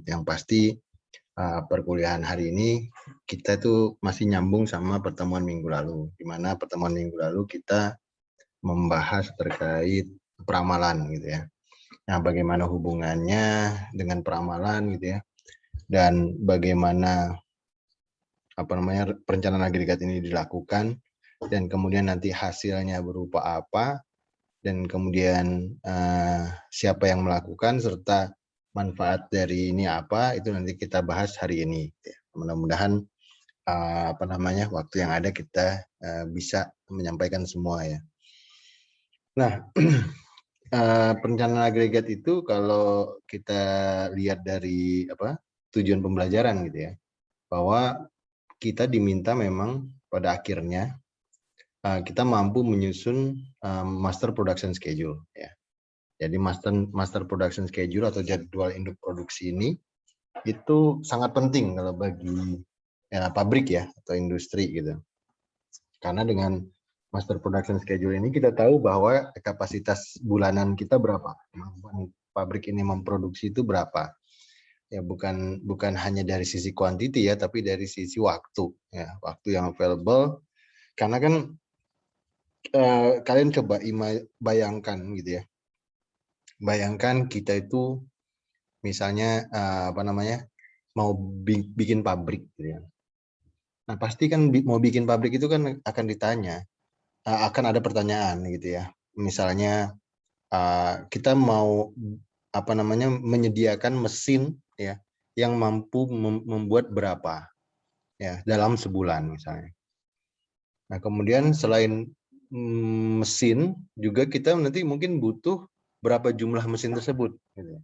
Yang pasti perkuliahan hari ini kita itu masih nyambung sama pertemuan minggu lalu, di mana pertemuan minggu lalu kita membahas terkait peramalan gitu ya. Nah, bagaimana hubungannya dengan peramalan gitu ya, dan bagaimana perencanaan agregat ini dilakukan, dan kemudian nanti hasilnya berupa apa, dan kemudian siapa yang melakukan serta manfaat dari ini apa, itu nanti kita bahas hari ini. Mudah-mudahan waktu yang ada kita bisa menyampaikan semua ya. Nah, perencanaan agregat itu kalau kita lihat dari tujuan pembelajaran gitu ya, bahwa kita diminta memang pada akhirnya kita mampu menyusun master production schedule ya. Jadi master production schedule atau jadwal induk produksi ini itu sangat penting kalau bagi pabrik ya atau industri gitu. Karena dengan master production schedule ini kita tahu bahwa kapasitas bulanan kita berapa, kemampuan pabrik ini memproduksi itu berapa. Ya bukan hanya dari sisi quantity ya, tapi dari sisi waktu ya, waktu yang available. Karena kan kalian coba bayangkan gitu ya. Bayangkan kita itu misalnya mau bikin pabrik gitu ya. Nah, pasti kan mau bikin pabrik itu kan akan ditanya, akan ada pertanyaan gitu ya. Misalnya kita mau menyediakan mesin ya yang mampu membuat berapa ya dalam sebulan misalnya. Nah, kemudian selain mesin juga kita nanti mungkin butuh berapa jumlah mesin tersebut gitu.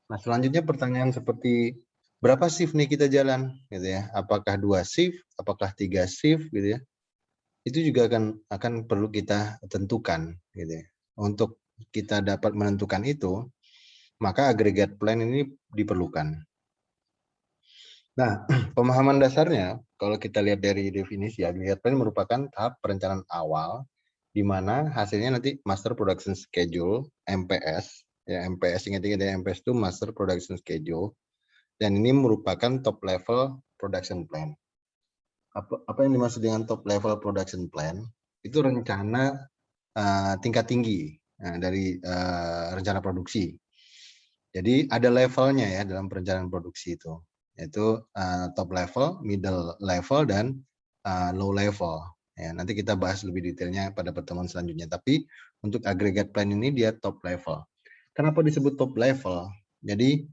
Nah, selanjutnya pertanyaan seperti berapa shift nih kita jalan gitu ya. Apakah 2 shift, apakah 3 shift gitu ya. Itu juga akan perlu kita tentukan gitu ya. Untuk kita dapat menentukan itu, maka agregat plan ini diperlukan. Nah, pemahaman dasarnya kalau kita lihat dari definisi, agregat plan merupakan tahap perencanaan awal di mana hasilnya nanti master production schedule MPS ya. MPS, ingat-ingat ya, MPS itu master production schedule, dan ini merupakan top level production plan. Apa yang dimaksud dengan top level production plan? Itu rencana tingkat tinggi dari rencana produksi. Jadi ada levelnya ya dalam perencanaan produksi itu, yaitu top level, middle level, dan low level. Ya, nanti kita bahas lebih detailnya pada pertemuan selanjutnya. Tapi untuk agregat plan ini dia top level. Kenapa disebut top level? Jadi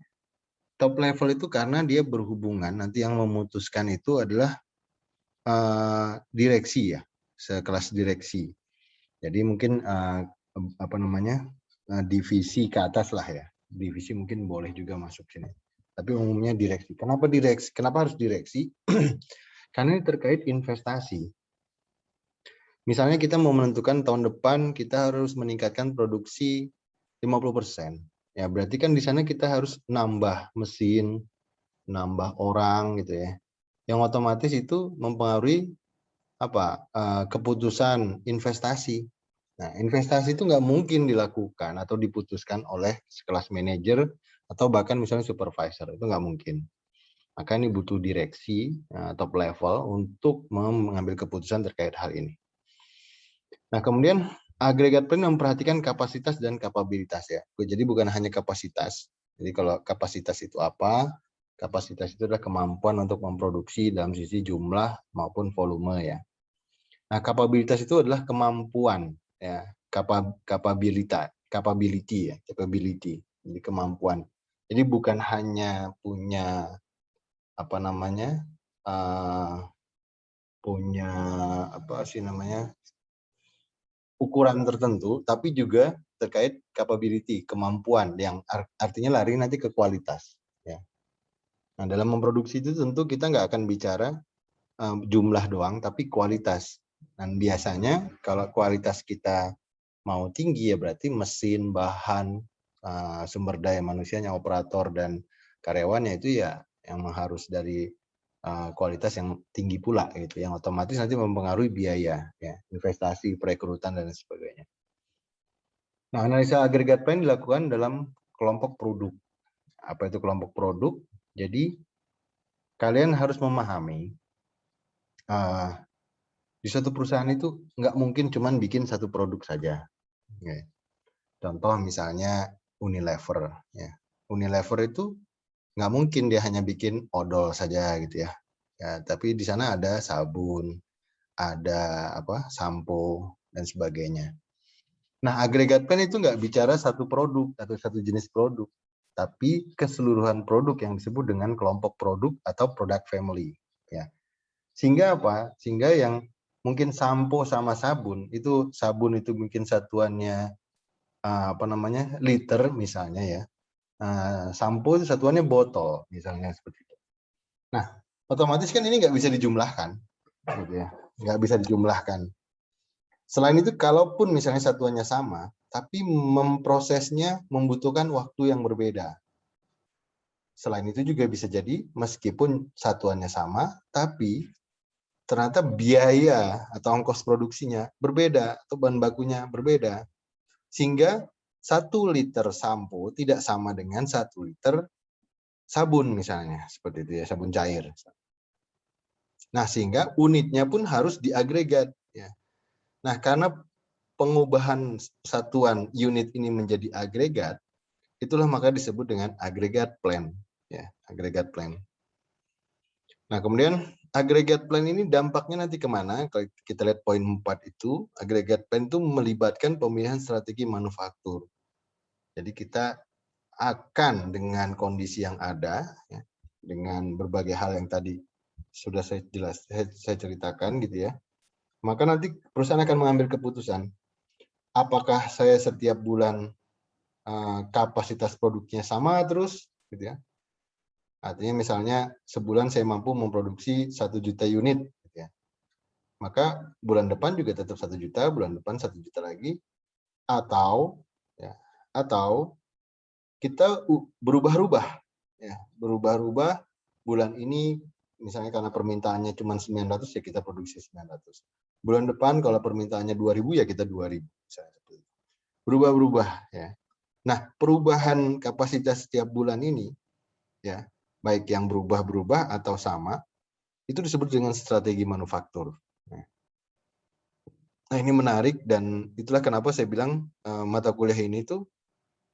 top level itu karena dia berhubungan, nanti yang memutuskan itu adalah direksi ya, sekelas direksi. Jadi mungkin divisi ke atas lah ya. Divisi mungkin boleh juga masuk sini. Tapi umumnya direksi. Kenapa direksi? Kenapa harus direksi? Karena ini terkait investasi. Misalnya kita mau menentukan tahun depan kita harus meningkatkan produksi 50%. Ya, berarti kan di sana kita harus nambah mesin, nambah orang gitu ya. Yang otomatis itu mempengaruhi keputusan investasi. Nah, investasi itu nggak mungkin dilakukan atau diputuskan oleh sekelas manajer atau bahkan misalnya supervisor, itu nggak mungkin. Maka ini butuh direksi top level untuk mengambil keputusan terkait hal ini. Nah, kemudian agregat plan memperhatikan kapasitas dan kapabilitas ya. Jadi bukan hanya kapasitas. Jadi kalau kapasitas itu apa? Kapasitas itu adalah kemampuan untuk memproduksi dalam sisi jumlah maupun volume ya. Nah, kapabilitas itu adalah kemampuan ya, capability ya, capability. Jadi kemampuan. Jadi bukan hanya punya ukuran tertentu, tapi juga terkait capability, kemampuan yang artinya lari nanti ke kualitas ya. Nah, dalam memproduksi itu tentu kita nggak akan bicara jumlah doang, tapi kualitas. Dan biasanya kalau kualitas kita mau tinggi ya berarti mesin, bahan, sumber daya manusianya, operator dan karyawannya itu ya yang harus dari kualitas yang tinggi pula gitu, yang otomatis nanti mempengaruhi biaya ya, investasi, perekrutan dan sebagainya. Nah, analisa agregat plan dilakukan dalam kelompok produk. apa itu kelompok produk? Jadi kalian harus memahami di suatu perusahaan itu nggak mungkin cuman bikin satu produk saja. Ya. Contoh misalnya Unilever. Ya. Unilever itu nggak mungkin dia hanya bikin odol saja gitu ya. Ya, tapi di sana ada sabun, ada sampo dan sebagainya. Nah, agregat plan itu nggak bicara satu produk atau satu jenis produk, tapi keseluruhan produk yang disebut dengan kelompok produk atau product family. Ya. Sehingga apa? Sehingga yang mungkin sampo sama sabun itu mungkin satuannya liter misalnya ya. Sampo itu satuannya botol misalnya seperti itu. Nah, otomatis kan ini nggak bisa dijumlahkan, gitu ya. Nggak bisa dijumlahkan. Selain itu, kalaupun misalnya satuannya sama, tapi memprosesnya membutuhkan waktu yang berbeda. Selain itu juga bisa jadi meskipun satuannya sama, tapi ternyata biaya atau ongkos produksinya berbeda atau bahan bakunya berbeda. Sehingga 1 liter sampo tidak sama dengan 1 liter sabun misalnya, seperti itu ya, sabun cair. Nah, sehingga unitnya pun harus diagregat ya. Nah, karena pengubahan satuan unit ini menjadi agregat, itulah maka disebut dengan agregat plan ya, agregat plan. Nah, kemudian agregat plan ini dampaknya nanti kemana? Kalau kita lihat poin 4 itu, agregat plan itu melibatkan pemilihan strategi manufaktur. Jadi kita akan dengan kondisi yang ada, ya, dengan berbagai hal yang tadi sudah saya ceritakan gitu ya, maka nanti perusahaan akan mengambil keputusan, apakah saya setiap bulan kapasitas produknya sama terus, gitu ya. Artinya misalnya sebulan saya mampu memproduksi 1 juta unit, gitu ya. Maka bulan depan juga tetap 1 juta, bulan depan 1 juta lagi, atau kita berubah-ubah, ya, berubah-ubah. Bulan ini misalnya karena permintaannya cuma 900 ya kita produksi 900. Bulan depan kalau permintaannya 2000 ya kita 2000. Berubah-ubah ya. Nah, perubahan kapasitas setiap bulan ini ya, baik yang berubah-berubah atau sama, itu disebut dengan strategi manufaktur. Nah, ini menarik dan itulah kenapa saya bilang mata kuliah ini tuh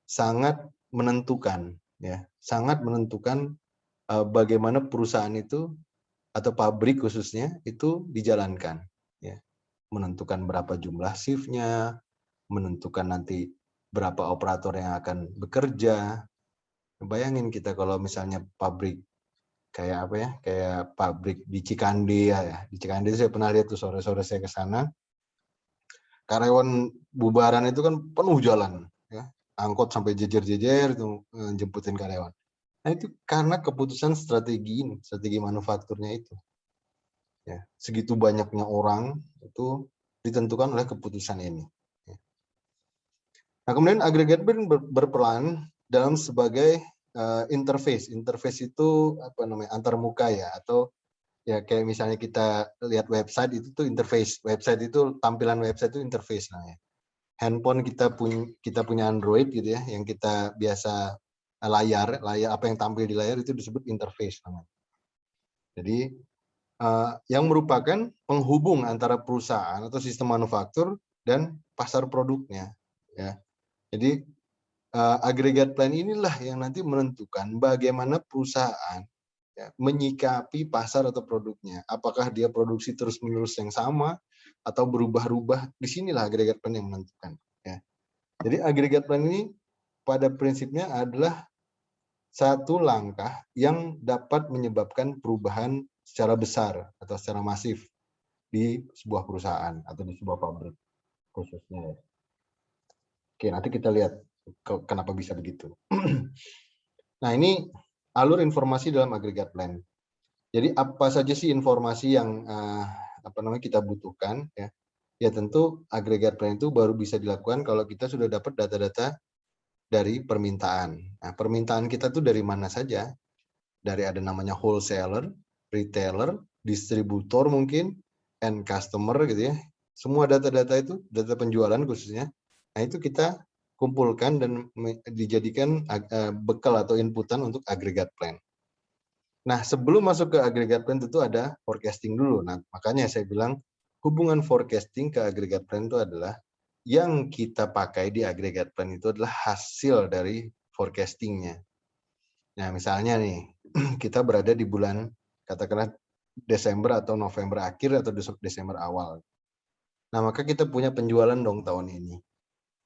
sangat menentukan ya, sangat menentukan bagaimana perusahaan itu atau pabrik khususnya itu dijalankan ya. Menentukan berapa jumlah shift-nya, menentukan nanti berapa operator yang akan bekerja. Bayangin kita kalau misalnya pabrik kayak apa ya, kayak pabrik di Cikande ya. Di Cikande saya pernah lihat tuh sore-sore saya ke sana. Karyawan bubaran itu kan penuh jalan ya. Angkot sampai jejer-jejer itu jemputin karyawan. Nah, itu karena keputusan strategi ini, strategi manufakturnya itu. Ya, segitu banyaknya orang itu ditentukan oleh keputusan ini. Nah, kemudian agregat berperan dalam sebagai interface. Interface itu apa namanya, antarmuka ya, atau ya kayak misalnya kita lihat website itu tuh interface. Website itu tampilan website itu interface namanya. Handphone kita punya Android gitu ya, yang kita biasa layar apa yang tampil di layar itu disebut interface namanya. Jadi yang merupakan penghubung antara perusahaan atau sistem manufaktur dan pasar produknya ya. Jadi agregat plan inilah yang nanti menentukan bagaimana perusahaan ya, menyikapi pasar atau produknya. Apakah dia produksi terus-menerus yang sama atau berubah-ubah? Disinilah agregat plan yang menentukan. Ya. Jadi agregat plan ini pada prinsipnya adalah satu langkah yang dapat menyebabkan perubahan secara besar atau secara masif di sebuah perusahaan atau di sebuah pabrik khususnya. Oke, nanti kita lihat kenapa bisa begitu. Nah, ini alur informasi dalam agregat plan. Jadi apa saja sih informasi yang kita butuhkan ya? Ya tentu agregat plan itu baru bisa dilakukan kalau kita sudah dapat data-data dari permintaan. Nah, permintaan kita tuh dari mana saja? Dari ada namanya wholesaler, retailer, distributor mungkin, and customer gitu ya. Semua data-data itu, data penjualan khususnya. Nah, itu kita kumpulkan dan dijadikan bekal atau inputan untuk aggregate plan. Nah, sebelum masuk ke aggregate plan tentu ada forecasting dulu. Nah, makanya saya bilang hubungan forecasting ke aggregate plan itu adalah yang kita pakai di aggregate plan itu adalah hasil dari forecastingnya. Nah, misalnya nih, kita berada di bulan katakanlah Desember atau November akhir atau Desember awal. Nah, maka kita punya penjualan dong tahun ini.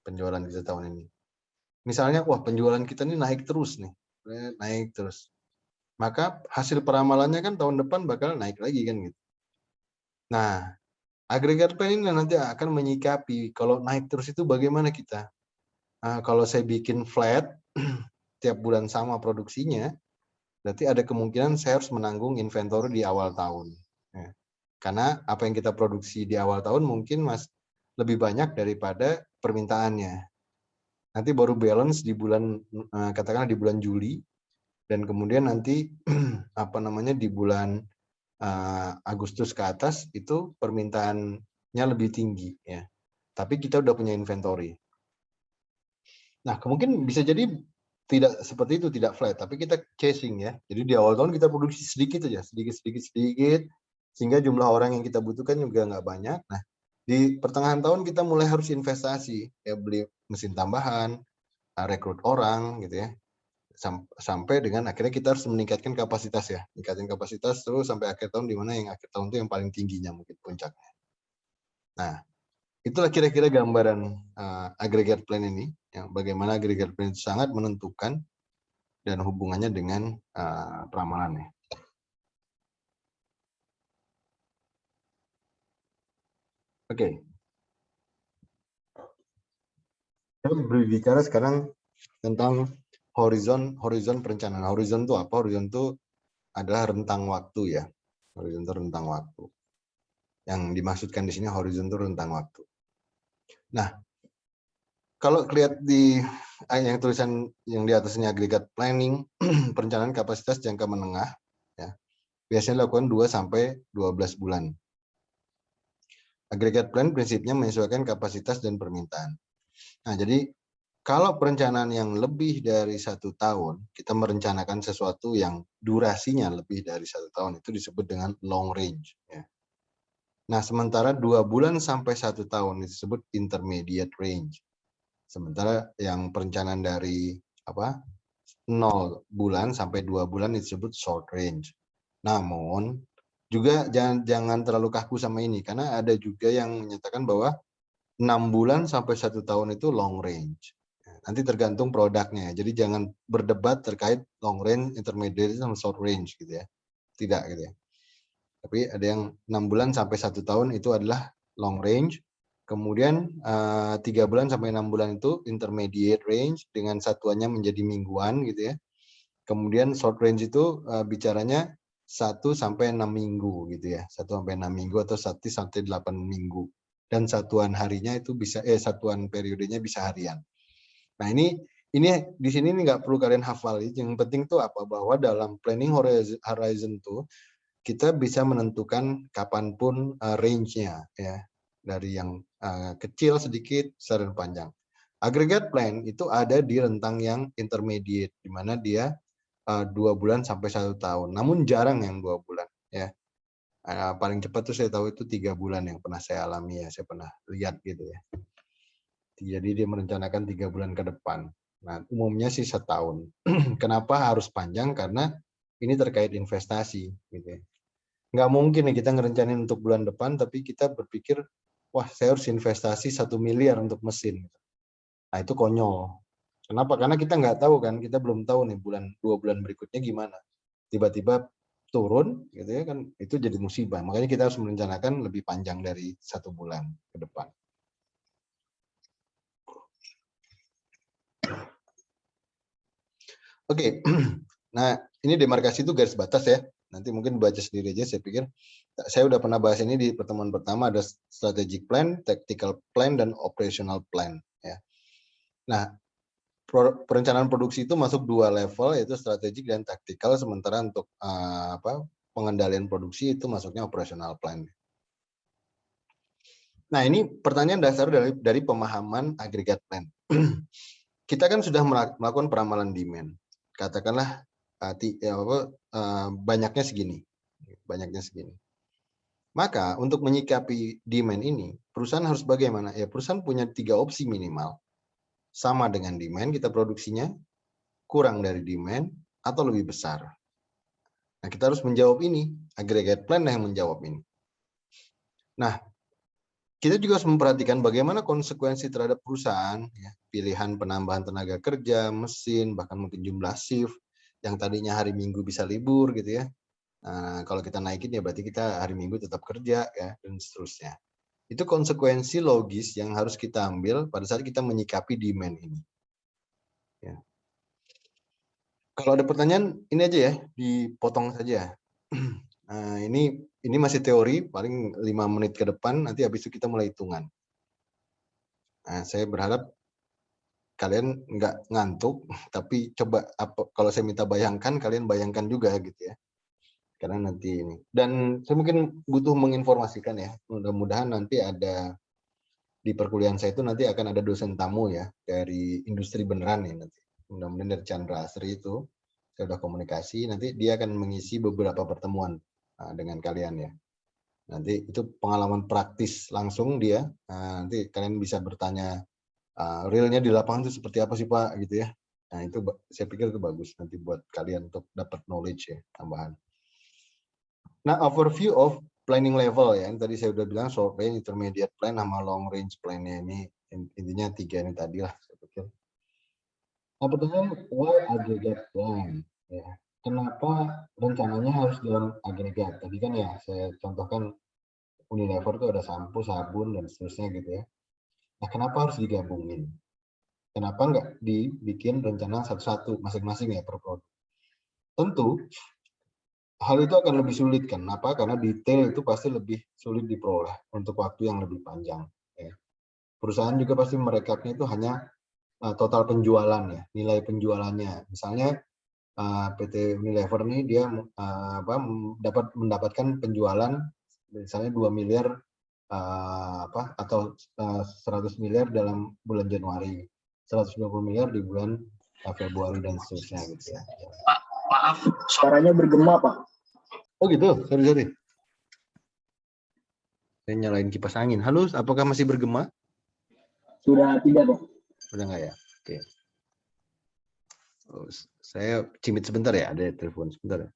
Penjualan kita tahun ini. Misalnya, wah penjualan kita ini naik terus nih. Naik terus. Maka hasil peramalannya kan tahun depan bakal naik lagi kan gitu. Nah, aggregate plan ini nanti akan menyikapi kalau naik terus itu bagaimana kita. Kalau saya bikin flat, tiap bulan sama produksinya, berarti ada kemungkinan saya harus menanggung inventory di awal tahun. Ya. Karena apa yang kita produksi di awal tahun mungkin lebih banyak daripada permintaannya. Nanti baru balance di bulan, katakanlah di bulan Juli, dan kemudian nanti apa namanya di bulan Agustus ke atas itu permintaannya lebih tinggi ya. Tapi kita udah punya inventory. Nah, mungkin bisa jadi tidak seperti itu, tidak flat, tapi kita chasing ya. Jadi di awal tahun kita produksi sedikit aja, sedikit, sehingga jumlah orang yang kita butuhkan juga nggak banyak. Nah, di pertengahan tahun kita mulai harus investasi, ya beli mesin tambahan, rekrut orang gitu ya. Sampai dengan akhirnya kita harus meningkatkan kapasitas ya, meningkatkan kapasitas terus sampai akhir tahun, di mana yang akhir tahun itu yang paling tingginya mungkin puncaknya. Nah, itulah kira-kira gambaran aggregate plan ini, yang bagaimana aggregate plan itu sangat menentukan dan hubungannya dengan peramalannya. Oke. Saya berbicara sekarang tentang horizon perencanaan. Horizon itu apa? Horizon itu adalah rentang waktu ya. Horizon itu rentang waktu. Yang dimaksudkan di sini horizon itu rentang waktu. Nah, kalau lihat di yang tulisan yang di atasnya aggregate planning, perencanaan kapasitas jangka menengah, ya, biasanya dilakukan 2 sampai 12 bulan. Aggregate plan prinsipnya menyesuaikan kapasitas dan permintaan. Nah, jadi kalau perencanaan yang lebih dari 1 tahun, kita merencanakan sesuatu yang durasinya lebih dari 1 tahun, itu disebut dengan long range. Ya. Nah, sementara 2 bulan sampai 1 tahun disebut intermediate range. Sementara yang perencanaan dari 0 bulan sampai 2 bulan disebut short range. Namun juga jangan terlalu kaku sama ini, karena ada juga yang menyatakan bahwa 6 bulan sampai 1 tahun itu long range. Nanti tergantung produknya. Jadi jangan berdebat terkait long range, intermediate sama short range gitu ya. Tidak gitu ya. Tapi ada yang 6 bulan sampai 1 tahun itu adalah long range. Kemudian 3 bulan sampai 6 bulan itu intermediate range dengan satuannya menjadi mingguan gitu ya. Kemudian short range itu bicaranya 1 sampai 6 minggu gitu ya. 1 sampai 6 minggu atau 1 sampai 8 minggu. Dan satuan harinya itu bisa satuan periodenya bisa harian. Nah, ini di sini nggak perlu kalian hafal. Yang penting tuh apa? Bahwa dalam planning horizon tuh kita bisa menentukan kapanpun range-nya ya. Dari yang kecil sedikit, besar dan panjang. Aggregate plan itu ada di rentang yang intermediate, di mana dia 2 bulan sampai 1 tahun. Namun jarang yang 2 bulan ya. Paling cepat tuh saya tahu itu 3 bulan yang pernah saya alami ya, saya pernah lihat gitu ya. Jadi dia merencanakan 3 bulan ke depan. Nah, umumnya sih setahun. Kenapa harus panjang? Karena ini terkait investasi gitu ya. Nggak mungkin nih kita ngerencanain untuk bulan depan, tapi kita berpikir, wah saya harus investasi 1 miliar untuk mesin. Nah itu konyol. Kenapa? Karena kita nggak tahu kan, kita belum tahu nih 2 bulan berikutnya gimana. Tiba-tiba turun gitu ya kan, itu jadi musibah. Makanya kita harus merencanakan lebih panjang dari 1 bulan ke depan. Oke, nah ini demarkasi itu garis batas ya. Nanti mungkin baca sendiri aja, saya pikir. Saya udah pernah bahas ini di pertemuan pertama, ada strategic plan, tactical plan, dan operational plan. Ya. Nah, perencanaan produksi itu masuk 2 level, yaitu strategik dan taktikal, sementara untuk pengendalian produksi itu masuknya operational plan. Nah, ini pertanyaan dasar dari pemahaman aggregate plan. Kita kan sudah melakukan peramalan demand. Katakanlah banyaknya segini. Maka untuk menyikapi demand ini, perusahaan harus bagaimana? Ya, perusahaan punya 3 opsi minimal. Sama dengan demand kita produksinya, kurang dari demand, atau lebih besar. Nah, kita harus menjawab ini. Aggregate plan yang menjawab ini. Nah, kita juga harus memperhatikan bagaimana konsekuensi terhadap perusahaan, ya, pilihan penambahan tenaga kerja, mesin, bahkan mungkin jumlah shift, yang tadinya hari Minggu bisa libur gitu ya. Nah, kalau kita naikin ya berarti kita hari Minggu tetap kerja ya, dan seterusnya. Itu konsekuensi logis yang harus kita ambil pada saat kita menyikapi demand ini. Ya. Kalau ada pertanyaan, ini aja ya, dipotong saja. Nah, ini masih teori, paling 5 menit ke depan, nanti habis itu kita mulai hitungan. Nah, saya berharap kalian nggak ngantuk, tapi coba kalau saya minta bayangkan, kalian bayangkan juga gitu ya. Karena nanti ini. Dan saya mungkin butuh menginformasikan ya, mudah-mudahan nanti ada di perkuliahan saya itu nanti akan ada dosen tamu ya dari industri beneran nih nanti. Mudah-mudahan dari Chandra Asri itu saya udah komunikasi, nanti dia akan mengisi beberapa pertemuan dengan kalian ya. Nanti itu pengalaman praktis langsung dia. Nanti kalian bisa bertanya realnya di lapangan itu seperti apa sih Pak gitu ya. Nah itu saya pikir itu bagus nanti buat kalian untuk dapat knowledge ya tambahan. Nah overview of planning level ya, yang tadi saya udah bilang short range, intermediate plan, sama long range plan-nya ini intinya 3 ini tadi lah saya pikir. Nah pertanyaan why aggregate plan ya. Kenapa rencananya harus dalam agregat? Tadi kan ya saya contohkan Unilever itu ada sampo, sabun dan seterusnya gitu ya. Nah kenapa harus digabungin? Kenapa nggak dibikin rencana satu-satu masing-masing ya per produk? Tentu hal itu akan lebih sulit. Kenapa? Karena detail itu pasti lebih sulit diperoleh untuk waktu yang lebih panjang. Ya. Perusahaan juga pasti merekapnya itu hanya total penjualan ya, nilai penjualannya. Misalnya PT Unilever ini dia dapat mendapatkan penjualan misalnya 2 miliar atau 100 miliar dalam bulan Januari, 120 miliar di bulan Februari dan seterusnya gitu ya. Pak, maaf, suaranya bergema Pak. Oh gitu, sorry. Saya nyalain kipas angin. Halo, apakah masih bergema? Sudah tidak Pak. Sudah nggak ya? Oke. Oh, saya cimit sebentar ya, ada telepon sebentar ya.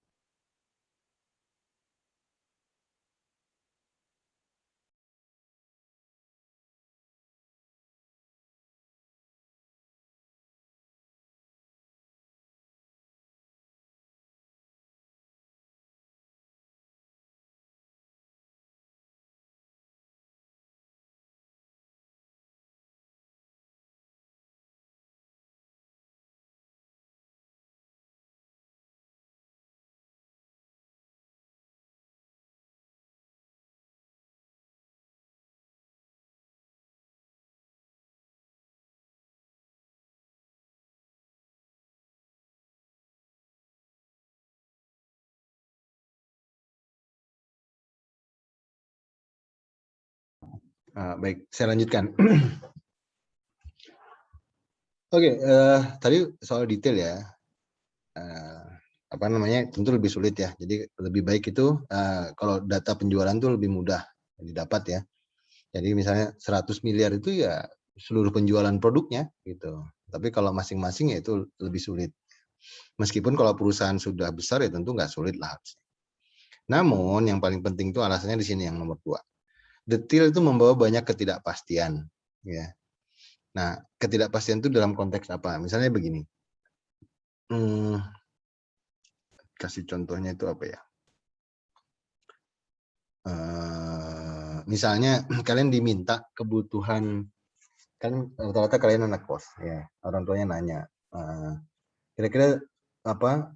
Baik, saya lanjutkan. Oke, tadi soal detail ya. Tentu lebih sulit ya. Jadi lebih baik itu kalau data penjualan itu lebih mudah didapat ya. Jadi misalnya 100 miliar itu ya seluruh penjualan produknya gitu. Tapi kalau masing-masing ya itu lebih sulit. Meskipun kalau perusahaan sudah besar ya tentu nggak sulit lah. Namun yang paling penting itu alasannya di sini yang nomor 2. Detail itu membawa banyak ketidakpastian. Ya. Nah, ketidakpastian itu dalam konteks apa? Misalnya begini. Kasih contohnya itu apa ya? Misalnya kalian diminta kebutuhan, kan rata-rata kalian anak kos, ya orang tuanya nanya, kira-kira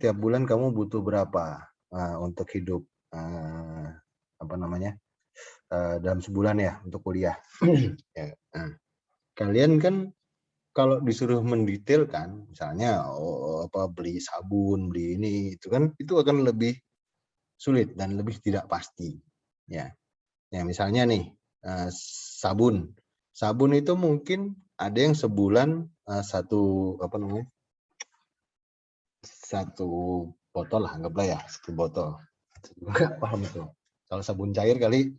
tiap bulan kamu butuh berapa untuk hidup dalam sebulan ya untuk kuliah. Ya, kalian kan kalau disuruh mendetailkan, misalnya beli sabun, beli ini, itu kan itu akan lebih sulit dan lebih tidak pasti. Ya, misalnya nih sabun. Sabun itu mungkin ada yang sebulan satu botol lah, anggaplah ya, satu botol. Enggak paham itu. Kalau sabun cair kali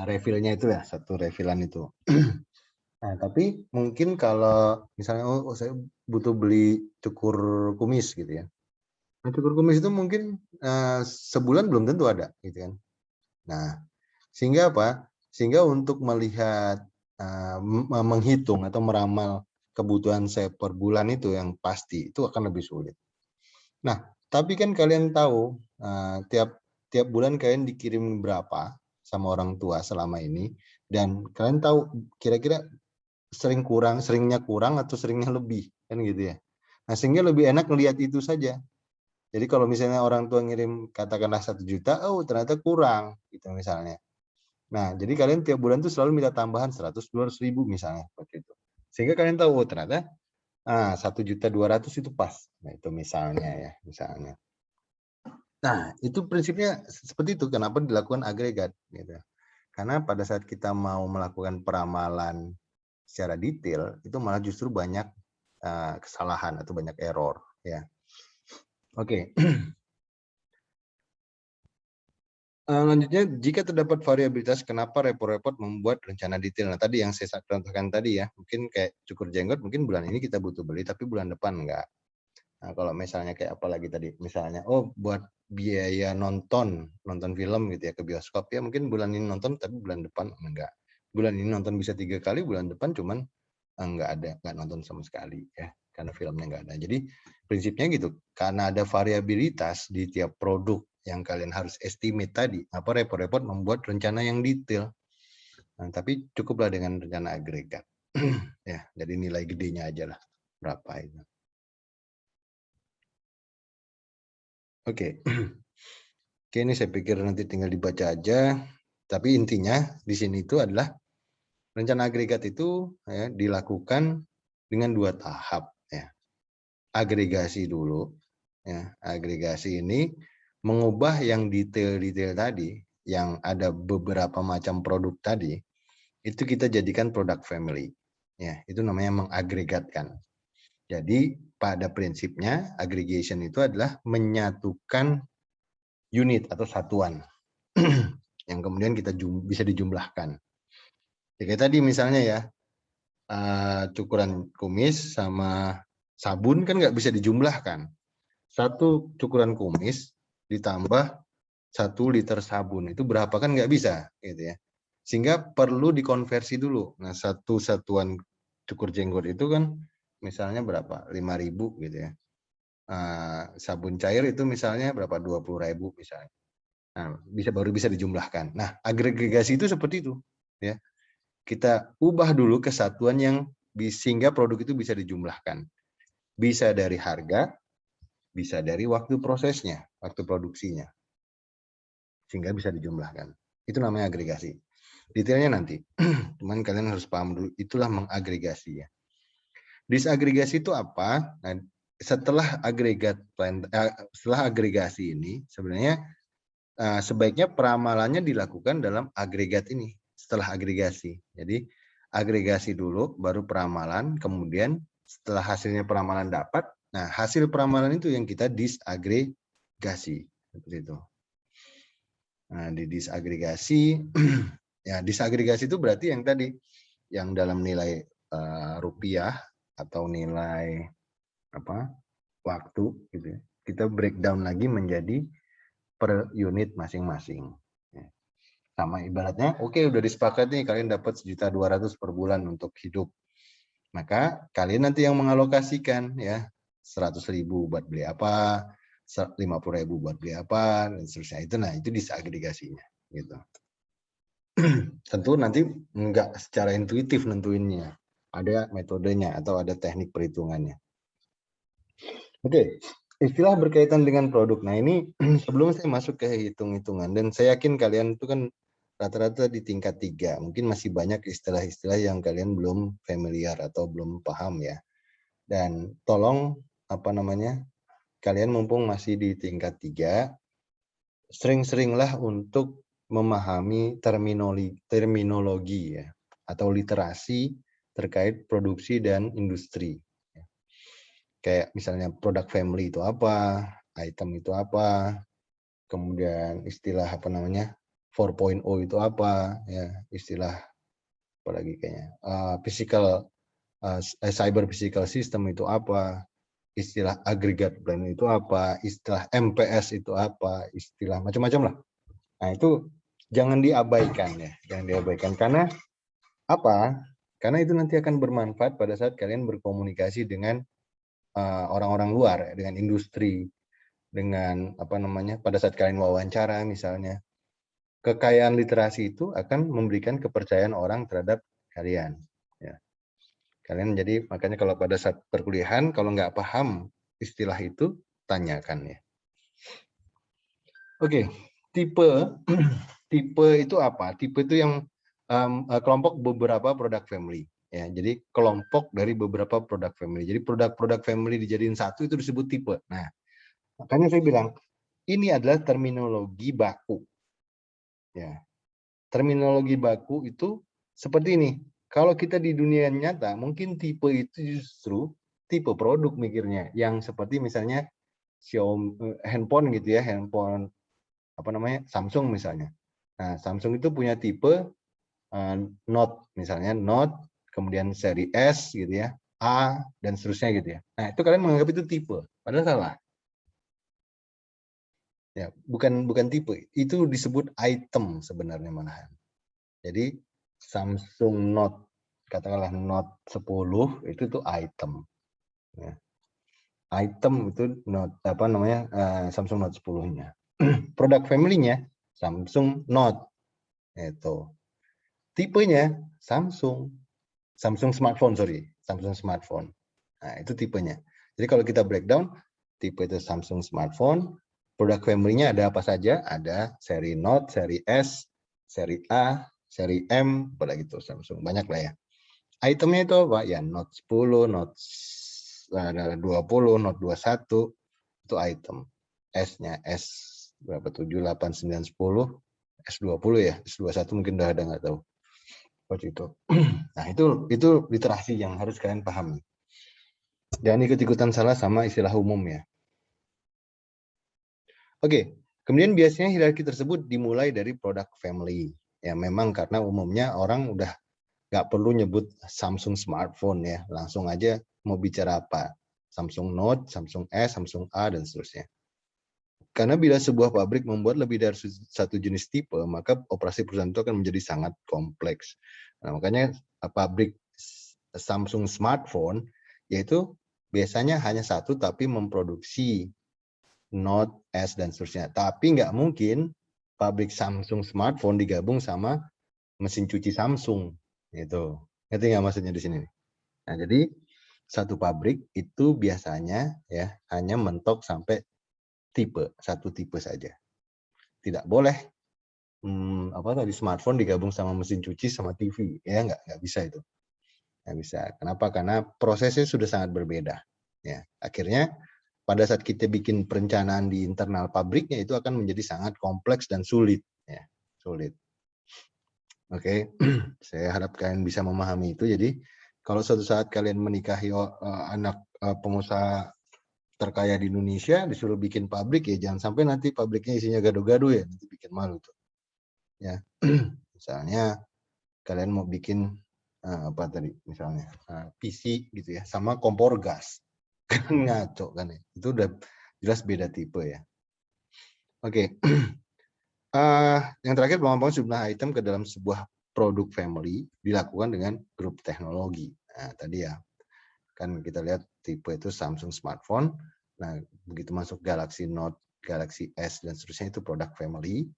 refillnya itu ya, satu refillan itu. Nah, tapi mungkin kalau misalnya saya butuh beli cukur kumis gitu ya. Nah, cukur kumis itu mungkin sebulan belum tentu ada gitu kan. Nah, sehingga apa? Sehingga untuk melihat menghitung atau meramal kebutuhan saya per bulan itu yang pasti itu akan lebih sulit. Nah, tapi kan kalian tahu tiap bulan kalian dikirim berapa sama orang tua selama ini, dan kalian tahu kira-kira seringnya kurang atau seringnya lebih kan gitu ya. Nah, sehingga lebih enak melihat itu saja. Jadi kalau misalnya orang tua ngirim katakanlah 1 juta, oh ternyata kurang gitu misalnya. Nah, jadi kalian tiap bulan tuh selalu minta tambahan 100-200 ribu misalnya seperti itu. Sehingga kalian tahu oh ternyata 1.200.000 itu pas. Nah, itu misalnya ya, misalnya. Nah, itu prinsipnya seperti itu. Kenapa dilakukan agregat gitu. Karena pada saat kita mau melakukan peramalan secara detail, itu malah justru banyak kesalahan atau banyak error ya. Oke. Lanjutnya, jika terdapat variabilitas, kenapa repot-repot membuat rencana detail? Nah, tadi yang saya contohkan tadi ya, mungkin kayak cukur jenggot, mungkin bulan ini kita butuh beli, tapi bulan depan enggak. Nah, kalau misalnya kayak apa lagi tadi, misalnya, oh buat biaya nonton film gitu ya ke bioskop ya, mungkin bulan ini nonton, tapi bulan depan enggak. Bulan ini nonton bisa 3 kali, bulan depan cuman enggak nonton sama sekali ya, karena filmnya enggak ada. Jadi prinsipnya gitu, karena ada variabilitas di tiap produk yang kalian harus estimate tadi, apa repot-repot membuat rencana yang detail. Nah, tapi cukuplah dengan rencana agregat. Ya, jadi nilai gedenya aja lah berapa itu. Oke. Oke, ini saya pikir nanti tinggal dibaca aja. Tapi intinya di sini itu adalah rencana agregat itu ya, dilakukan dengan 2 tahap ya. Agregasi dulu ya. Agregasi ini mengubah yang detail-detail tadi, yang ada beberapa macam produk tadi, itu kita jadikan produk family. Ya, itu namanya mengagregatkan. Jadi pada prinsipnya aggregation itu adalah menyatukan unit atau satuan yang kemudian kita bisa dijumlahkan. Ya, kayak tadi misalnya ya, cukuran kumis sama sabun kan nggak bisa dijumlahkan. Satu cukuran kumis ditambah 1 liter sabun itu berapa kan nggak bisa gitu ya. Sehingga perlu dikonversi dulu. Nah, satu satuan cukur jenggot itu kan misalnya berapa? 5.000 gitu ya. Sabun cair itu misalnya berapa? 20.000 misalnya. Nah, baru bisa dijumlahkan. Nah, agregasi itu seperti itu ya. Kita ubah dulu kesatuan yang sehingga produk itu bisa dijumlahkan. Bisa dari harga, bisa dari waktu prosesnya, waktu produksinya. Sehingga bisa dijumlahkan. Itu namanya agregasi. Detailnya nanti. Cuman kalian harus paham dulu, itulah mengagregasi ya. Disagregasi itu apa? Nah, setelah agregasi ini sebenarnya sebaiknya peramalannya dilakukan dalam agregat ini setelah agregasi. Jadi agregasi dulu baru peramalan, kemudian setelah hasilnya peramalan dapat, nah hasil peramalan itu yang kita disagregasi seperti itu. Nah, di disagregasi ya disagregasi itu berarti yang tadi yang dalam nilai rupiah atau nilai waktu gitu ya. Kita breakdown lagi menjadi per unit masing-masing. Sama ibaratnya, oke udah disepakati nih kalian dapat 1.200.000 per bulan untuk hidup. Maka kalian nanti yang mengalokasikan ya 100.000 buat beli apa, 50.000 buat beli apa, dan seterusnya. Itu disagregasinya gitu. Tentu nanti enggak secara intuitif nentuinnya. Ada metodenya atau ada teknik perhitungannya. Oke, istilah berkaitan dengan produk. Nah ini sebelum saya masuk ke hitung-hitungan, dan saya yakin kalian itu kan rata-rata di tingkat 3. Mungkin masih banyak istilah-istilah yang kalian belum familiar atau belum paham ya. Dan tolong kalian mumpung masih di tingkat 3, sering-seringlah untuk memahami terminologi ya, atau literasi terkait produksi dan industri. Kayak misalnya product family itu apa, item itu apa, kemudian istilah apa namanya 4.0 itu apa, ya istilah apalagi kayaknya cyber physical system itu apa, istilah aggregate plan itu apa, istilah MPS itu apa, istilah macam-macam lah. Nah itu jangan diabaikan ya, jangan diabaikan karena apa? Karena itu nanti akan bermanfaat pada saat kalian berkomunikasi dengan orang-orang luar, dengan industri, dengan apa namanya pada saat kalian wawancara misalnya. Kekayaan literasi itu akan memberikan kepercayaan orang terhadap kalian. Ya. Kalian jadi makanya kalau pada saat perkuliahan kalau nggak paham istilah itu tanyakan ya. Oke, tipe tipe itu apa? Tipe itu yang kelompok beberapa produk family. Ya, jadi kelompok dari beberapa produk family. Jadi produk-produk family dijadiin satu itu disebut tipe. Nah, makanya saya bilang ini adalah terminologi baku. Ya, terminologi baku itu seperti ini. Kalau kita di dunia nyata, mungkin tipe itu justru tipe produk mikirnya, yang seperti misalnya Xiaomi handphone gitu ya, handphone apa namanya Samsung misalnya. Nah, Samsung itu punya tipe Note misalnya, Note, kemudian seri S gitu ya, A dan seterusnya gitu ya. Nah, itu kalian menganggap itu tipe, padahal salah. Ya, bukan tipe, itu disebut item sebenarnya malahan. Jadi Samsung Note, katakanlah Note 10 itu tuh item. Ya. Item itu Note apa namanya Samsung Note 10-nya. Produk family-nya Samsung Note itu. Tipenya Samsung smartphone, Samsung smartphone. Nah, itu tipenya. Jadi kalau kita breakdown, tipe itu Samsung smartphone, produk family-nya ada apa saja? Ada seri Note, seri S, seri A, seri M, pada gitu Samsung. Banyak lah ya. Itemnya itu apa? Ya Note 10, Note 20, Note 21, itu item. S-nya S berapa? 7, 8, 9, 10, S20 ya, S21 mungkin udah ada nggak tahu. Seperti itu. Nah, itu literasi yang harus kalian pahami. Jangan ikut-ikutan salah sama istilah umum ya. Oke, kemudian biasanya hierarki tersebut dimulai dari product family. Ya, memang karena umumnya orang udah nggak perlu nyebut Samsung smartphone ya, langsung aja mau bicara apa. Samsung Note, Samsung S, Samsung A, dan seterusnya. Karena bila sebuah pabrik membuat lebih dari satu jenis tipe, maka operasi perusahaan itu akan menjadi sangat kompleks. Nah, makanya pabrik Samsung smartphone yaitu biasanya hanya satu tapi memproduksi Note, S, dan seterusnya. Tapi nggak mungkin pabrik Samsung smartphone digabung sama mesin cuci Samsung. Gitu. Ngerti nggak maksudnya di sini? Nah, jadi satu pabrik itu biasanya ya hanya mentok sampai satu tipe saja. Tidak boleh apa tadi smartphone digabung sama mesin cuci sama TV. Ya nggak bisa itu. Nggak bisa. Kenapa? Karena prosesnya sudah sangat berbeda. Ya, akhirnya pada saat kita bikin perencanaan di internal pabriknya itu akan menjadi sangat kompleks dan sulit. Ya, sulit. Oke, saya harap kalian bisa memahami itu. Jadi kalau suatu saat kalian menikahi anak pengusaha terkaya di Indonesia, disuruh bikin pabrik ya jangan sampai nanti pabriknya isinya gado-gado ya, nanti bikin malu tuh. Ya, misalnya kalian mau bikin apa tadi misalnya PC gitu ya, sama kompor gas, ngaco kan ya. Itu udah jelas beda tipe ya. Oke. Yang terakhir, pengembangan jumlah item ke dalam sebuah produk family dilakukan dengan grup teknologi. Nah, tadi ya, kan kita lihat tipe itu Samsung smartphone. Nah, begitu masuk Galaxy Note, Galaxy S, dan seterusnya itu produk family.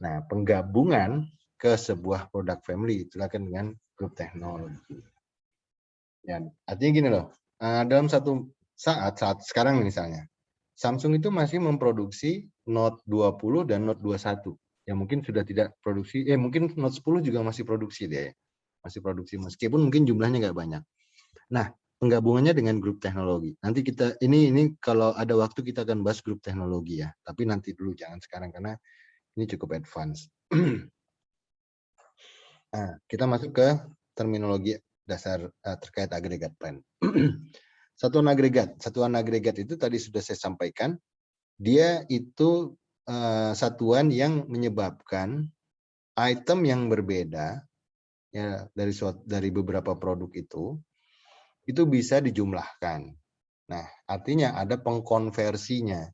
Nah, penggabungan ke sebuah produk family itu dilakukan dengan grup teknologi. Ya, artinya gini loh, dalam satu saat sekarang misalnya, Samsung itu masih memproduksi Note 20 dan Note 21. Ya mungkin sudah tidak produksi, mungkin Note 10 juga masih produksi dia ya. Masih produksi meskipun mungkin jumlahnya nggak banyak. Nah, penggabungannya dengan grup teknologi. Nanti kita ini kalau ada waktu kita akan bahas grup teknologi ya. Tapi nanti dulu jangan sekarang karena Ini cukup advance. Nah, kita masuk ke terminologi dasar terkait agregat plan. Satuan agregat itu tadi sudah saya sampaikan, dia itu satuan yang menyebabkan item yang berbeda ya dari beberapa produk itu bisa dijumlahkan. Nah, artinya ada pengkonversinya.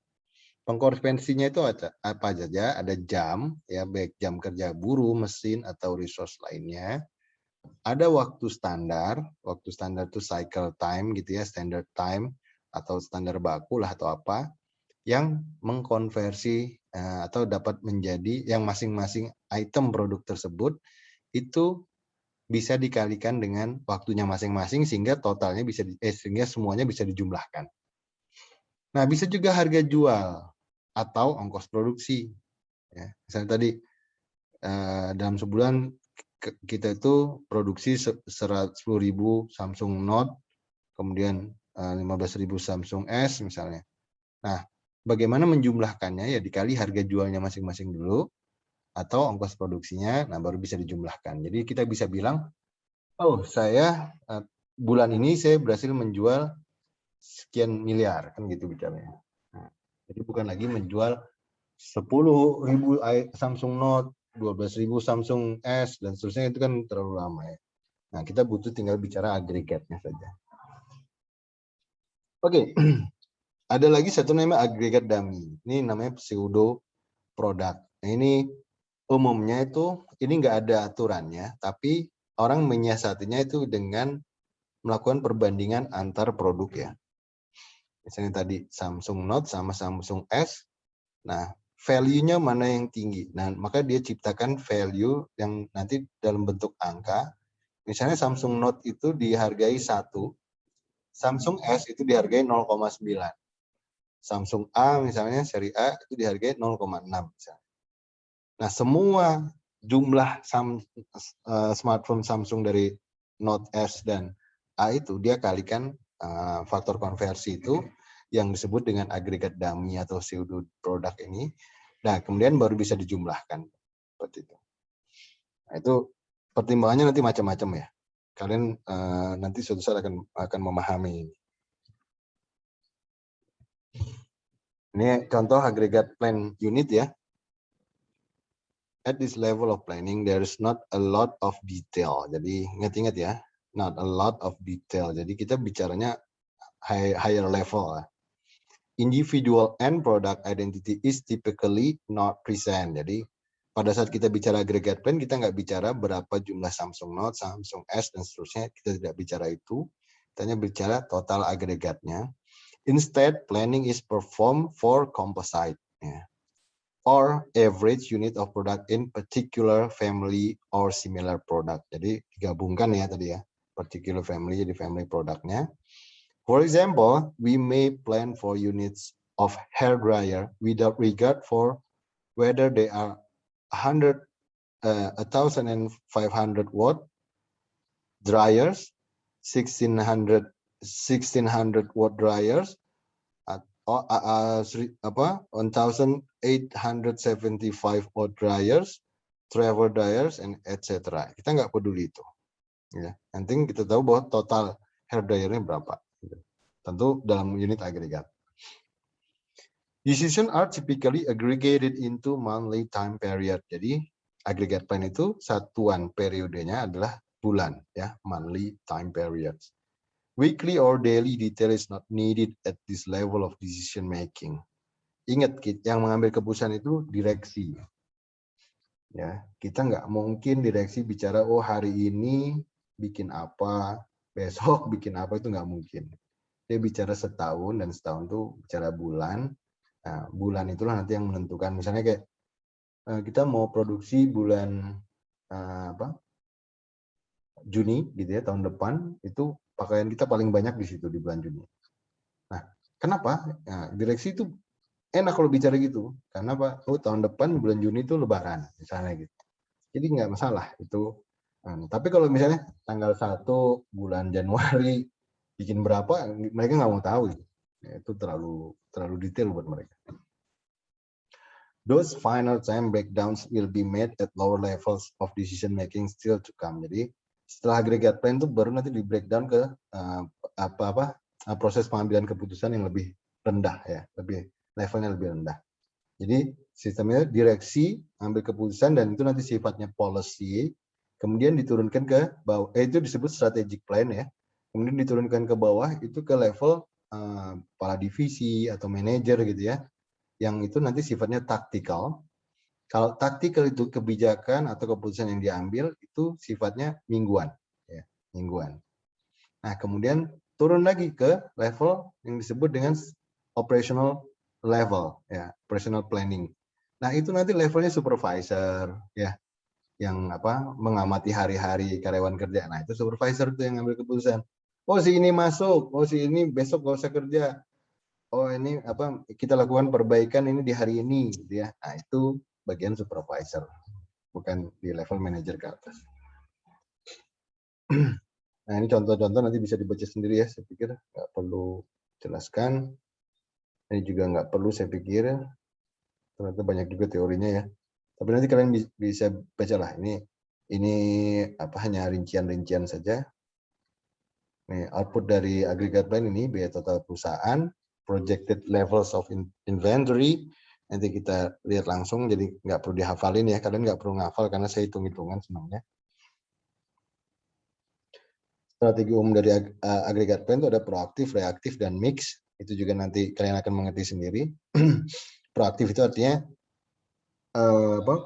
Pengkonversinya itu apa saja? Ada jam, ya baik jam kerja buruh, mesin atau resource lainnya. Ada waktu standar itu cycle time gitu ya, standard time atau standar baku lah atau apa yang mengkonversi atau dapat menjadi yang masing-masing item produk tersebut itu bisa dikalikan dengan waktunya masing-masing sehingga totalnya bisa sehingga semuanya bisa dijumlahkan. Nah, bisa juga harga jual atau ongkos produksi. Ya, misalnya tadi dalam sebulan kita itu produksi 10.000 Samsung Note, kemudian 15.000 Samsung S misalnya. Nah, bagaimana menjumlahkannya? Ya dikali harga jualnya masing-masing dulu atau ongkos produksinya, nah baru bisa dijumlahkan. Jadi kita bisa bilang, oh saya bulan ini saya berhasil menjual sekian miliar, kan gitu bicaranya. Nah, jadi bukan lagi menjual 10.000 Samsung Note, 12.000 Samsung S, dan seterusnya, itu kan terlalu lama ya. Nah, kita butuh tinggal bicara agregatnya saja. Oke, ada lagi satu nama agregat dummy. Ini namanya pseudo product. Nah, ini umumnya itu, ini nggak ada aturannya, tapi orang menyiasatinya itu dengan melakukan perbandingan antar produk ya. Misalnya tadi Samsung Note sama Samsung S, nah value-nya mana yang tinggi. Nah, maka dia ciptakan value yang nanti dalam bentuk angka. Misalnya Samsung Note itu dihargai 1, Samsung S itu dihargai 0,9. Samsung A misalnya seri A itu dihargai 0,6 misalnya. Nah, semua jumlah smartphone Samsung dari Note S dan A itu dia kalikan faktor konversi itu yang disebut dengan agregat dummy atau pseudo product ini. Nah, kemudian baru bisa dijumlahkan seperti itu. Nah, itu pertimbangannya nanti macam-macam ya. Kalian nanti suatu saat akan memahami ini. Ini contoh agregat plan unit ya. At this level of planning, there is not a lot of detail. Jadi ingat-ingat ya, not a lot of detail. Jadi kita bicaranya higher level. Individual and product identity is typically not present. Jadi pada saat kita bicara aggregate plan, kita nggak bicara berapa jumlah Samsung Note, Samsung S, dan seterusnya. Kita tidak bicara itu. Kita hanya bicara total agregatnya. Instead, planning is performed for composite. Ya. Or average unit of product in particular family or similar product. Jadi digabungkan ya tadi ya, particular family jadi family produknya. For example, we may plan for units of hair dryer without regard for whether they are 1,500 watt dryers, 1,600 watt dryers, or 1,875 watt dryers, travel dryers, and etc. Kita nggak peduli itu. Ya, nanti kita tahu bahwa total hair dryernya berapa. Tentu dalam unit agregat. Decisions are typically aggregated into monthly time period. Jadi agregat plan itu satuan periodenya adalah bulan ya, monthly time periods. Weekly or daily detail is not needed at this level of decision making. Ingat, yang mengambil keputusan itu direksi. Ya, kita nggak mungkin direksi bicara oh hari ini bikin apa, besok bikin apa, itu nggak mungkin. Dia bicara setahun, dan setahun itu bicara bulan. Nah, bulan itulah nanti yang menentukan. Misalnya kayak kita mau produksi bulan Juni gitu ya, tahun depan itu pakaian kita paling banyak di situ di bulan Juni. Nah, kenapa? Nah, direksi itu enak kalau bicara gitu. Karena apa? Oh, tahun depan bulan Juni itu Lebaran misalnya gitu. Jadi nggak masalah itu. Nah, tapi kalau misalnya tanggal 1 bulan Januari bikin berapa, mereka nggak mau tahu. Ya, itu terlalu detail buat mereka. those final time breakdowns will be made at lower levels of decision making still to come. Jadi setelah aggregate plan itu baru nanti di breakdown ke proses pengambilan keputusan yang lebih rendah ya, levelnya lebih rendah. Jadi sistemnya direksi ambil keputusan dan itu nanti sifatnya policy, kemudian diturunkan ke bawah, itu disebut strategic plan ya. Kemudian diturunkan ke bawah itu ke level kepala divisi atau manajer gitu ya. Yang itu nanti sifatnya taktikal. Kalau taktikal itu kebijakan atau keputusan yang diambil itu sifatnya mingguan ya, mingguan. Nah, kemudian turun lagi ke level yang disebut dengan operational level ya, operational planning. Nah, itu nanti levelnya supervisor ya, yang mengamati hari-hari karyawan kerja. Nah, itu supervisor tuh yang ngambil keputusan. Oh, si ini masuk, oh si ini besok gak usah kerja. Oh, ini kita lakukan perbaikan ini di hari ini gitu ya. Nah, itu bagian supervisor. Bukan di level manajer ke atas. Nah, ini contoh-contoh nanti bisa dibaca sendiri ya, saya pikir nggak perlu jelaskan. Ini juga nggak perlu saya pikir, ternyata banyak juga teorinya ya. Tapi nanti kalian bisa baca lah. Ini hanya rincian-rincian saja. Nih, output dari aggregate plan ini biaya total perusahaan, projected levels of inventory. Nanti kita lihat langsung, jadi nggak perlu dihafalin ya. Kalian nggak perlu ngafal karena saya hitung-hitungan senangnya. Strategi umum dari aggregate plan itu ada proaktif, reaktif, dan mix. Itu juga nanti kalian akan mengerti sendiri. Proaktif itu artinya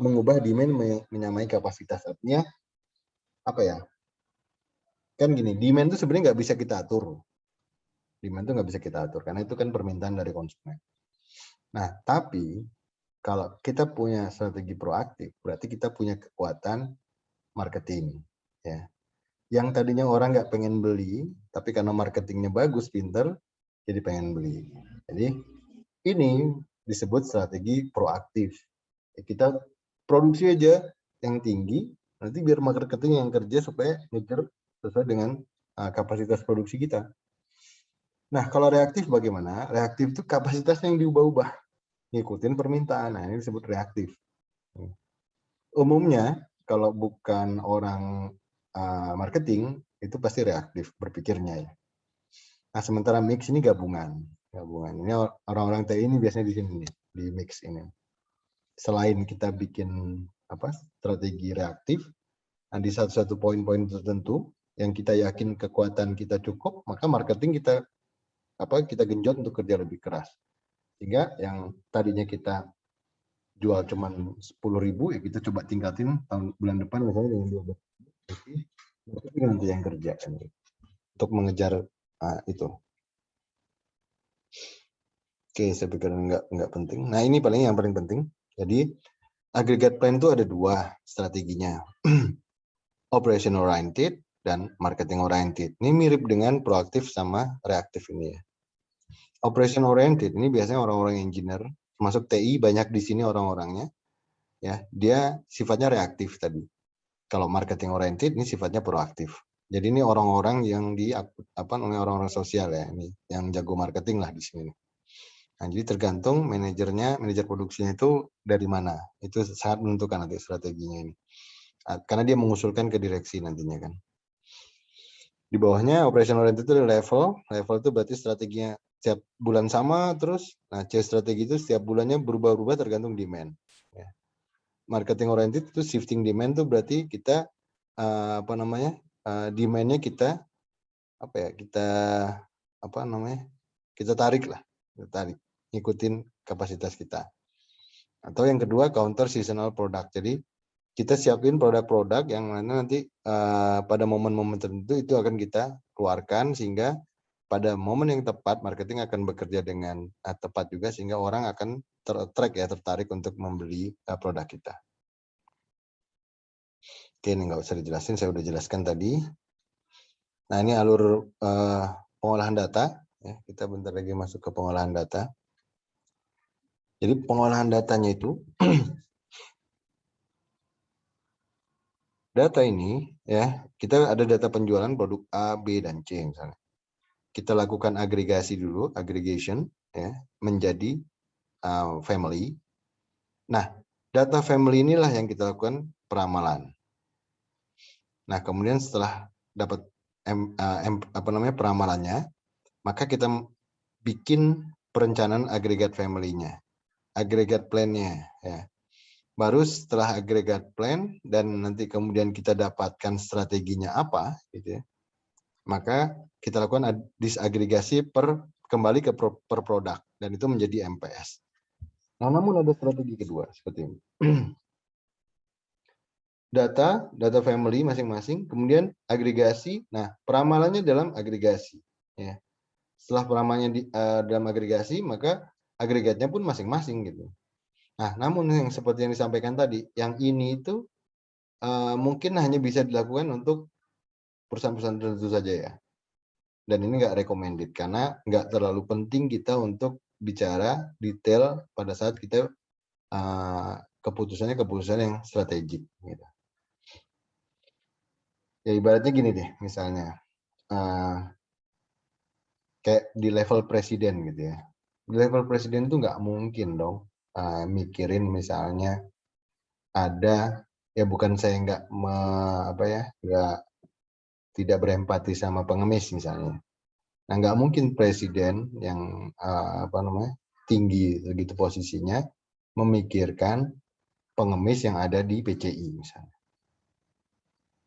mengubah demand menyamai kapasitas. Artinya apa ya? Kan gini, demand itu sebenarnya nggak bisa kita atur. Demand itu nggak bisa kita atur karena itu kan permintaan dari konsumen. Nah, tapi kalau kita punya strategi proaktif, berarti kita punya kekuatan marketing, ya. Yang tadinya orang nggak pengen beli, tapi karena marketingnya bagus, pinter, jadi pengen beli. Jadi ini disebut strategi proaktif. Kita produksi aja yang tinggi, nanti biar marketing yang kerja supaya ngejar sesuai dengan kapasitas produksi kita. Nah, kalau reaktif bagaimana? Reaktif itu kapasitasnya yang diubah-ubah, ngikutin permintaan. Nah, ini disebut reaktif. Umumnya, kalau bukan orang marketing, itu pasti reaktif berpikirnya ya. Nah, sementara mix ini gabungan. Ini orang-orang TI ini biasanya di sini nih, di mix ini. Selain kita bikin strategi reaktif, nah di satu-satu poin-poin tertentu yang kita yakin kekuatan kita cukup, maka marketing kita genjot untuk kerja lebih keras. Sehingga yang tadinya kita jual cuma 10.000 ya kita coba tingkatin bulan depan misalnya dengan 12.000. Nanti yang kerja kan, untuk mengejar itu. Oke, saya pikir nggak penting. Nah, ini yang paling penting. Jadi aggregate plan itu ada dua strateginya. Operation oriented dan marketing oriented. Ini mirip dengan proaktif sama reaktif ini ya. Operation oriented ini biasanya orang-orang engineer, termasuk TI banyak di sini orang-orangnya. Ya, dia sifatnya reaktif tadi. Kalau marketing oriented ini sifatnya proaktif. Jadi ini orang-orang yang orang-orang sosial ya, ini yang jago marketing lah di sini. Nah, jadi tergantung manajer produksinya itu dari mana. Itu sangat menentukan nanti strateginya ini. Karena dia mengusulkan ke direksi nantinya kan. Di bawahnya operation oriented itu level itu berarti strateginya setiap bulan sama terus. Nah, strategi itu setiap bulannya berubah-ubah tergantung demand. Ya. Marketing oriented itu shifting demand itu berarti kita demand-nya kita tarik ngikutin kapasitas kita. Atau yang kedua counter seasonal product. Jadi kita siapin produk-produk yang mana nanti pada momen-momen tertentu itu akan kita keluarkan sehingga pada momen yang tepat marketing akan bekerja dengan tepat juga sehingga orang akan tertarik untuk membeli produk kita. Oke, ini nggak usah dijelasin, saya udah jelaskan tadi. Nah, ini alur pengolahan data. Ya, kita bentar lagi masuk ke pengolahan data. Jadi pengolahan datanya itu data ini ya, kita ada data penjualan produk A, B, dan C misalnya. Kita lakukan agregasi dulu, aggregation ya, menjadi family. Nah, data family inilah yang kita lakukan peramalan. Nah, kemudian setelah dapat peramalannya, maka kita bikin perencanaan agregat family-nya, agregat plan-nya, ya. Baru setelah agregat plan dan nanti kemudian kita dapatkan strateginya apa, gitu ya, maka kita lakukan disagregasi kembali ke per produk dan itu menjadi MPS. Nah, namun ada strategi kedua seperti ini. Data family masing-masing, kemudian agregasi. Nah, peramalannya dalam agregasi. Ya. Setelah peramalannya dalam agregasi, maka agregatnya pun masing-masing gitu. Nah, namun yang seperti yang disampaikan tadi, yang ini itu mungkin hanya bisa dilakukan untuk perusahaan-perusahaan tertentu saja ya. Dan ini nggak recommended karena nggak terlalu penting kita untuk bicara detail pada saat kita keputusan yang strategik. Gitu. Ya ibaratnya gini deh, misalnya kayak di level presiden gitu ya. Di level presiden tuh nggak mungkin dong mikirin misalnya ada, ya bukan saya nggak nggak tidak berempati sama pengemis misalnya. Nah, nggak mungkin presiden yang tinggi begitu posisinya memikirkan pengemis yang ada di PCI misalnya.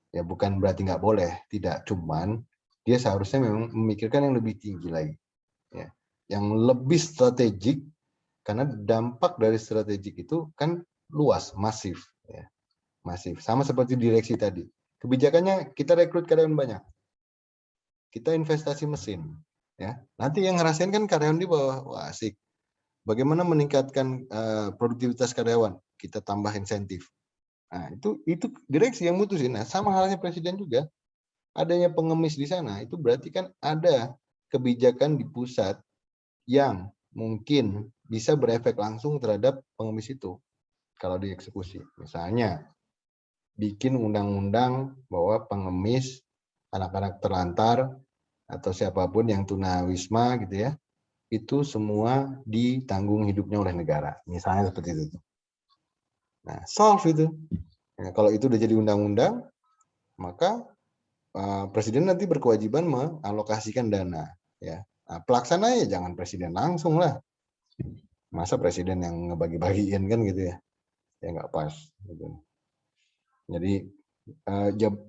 Ya bukan berarti nggak boleh, tidak, cuman dia seharusnya memang memikirkan yang lebih tinggi lagi, ya, yang lebih strategik, karena dampak dari strategik itu kan luas, masif, ya, masif. Sama seperti direksi tadi, kebijakannya kita rekrut karyawan banyak, kita investasi mesin, ya, nanti yang ngerasain kan karyawan di bawah. Wah, asik. Bagaimana meningkatkan produktivitas karyawan? Kita tambah insentif. Nah, itu direksi yang mutusin. Nah, sama halnya presiden juga. Adanya pengemis di sana, itu berarti kan ada kebijakan di pusat yang mungkin bisa berefek langsung terhadap pengemis itu kalau dieksekusi. Misalnya, bikin undang-undang bahwa pengemis, anak-anak terlantar, atau siapapun yang tunawisma gitu ya, itu semua ditanggung hidupnya oleh negara. Misalnya seperti itu. Nah, solve itu. Nah, kalau itu udah jadi undang-undang, maka presiden nanti berkewajiban mengalokasikan dana. Ya, nah, pelaksananya jangan presiden langsung lah. Masa presiden yang ngebagi-bagiin kan gitu ya? Ya nggak pas. Gitu. Jadi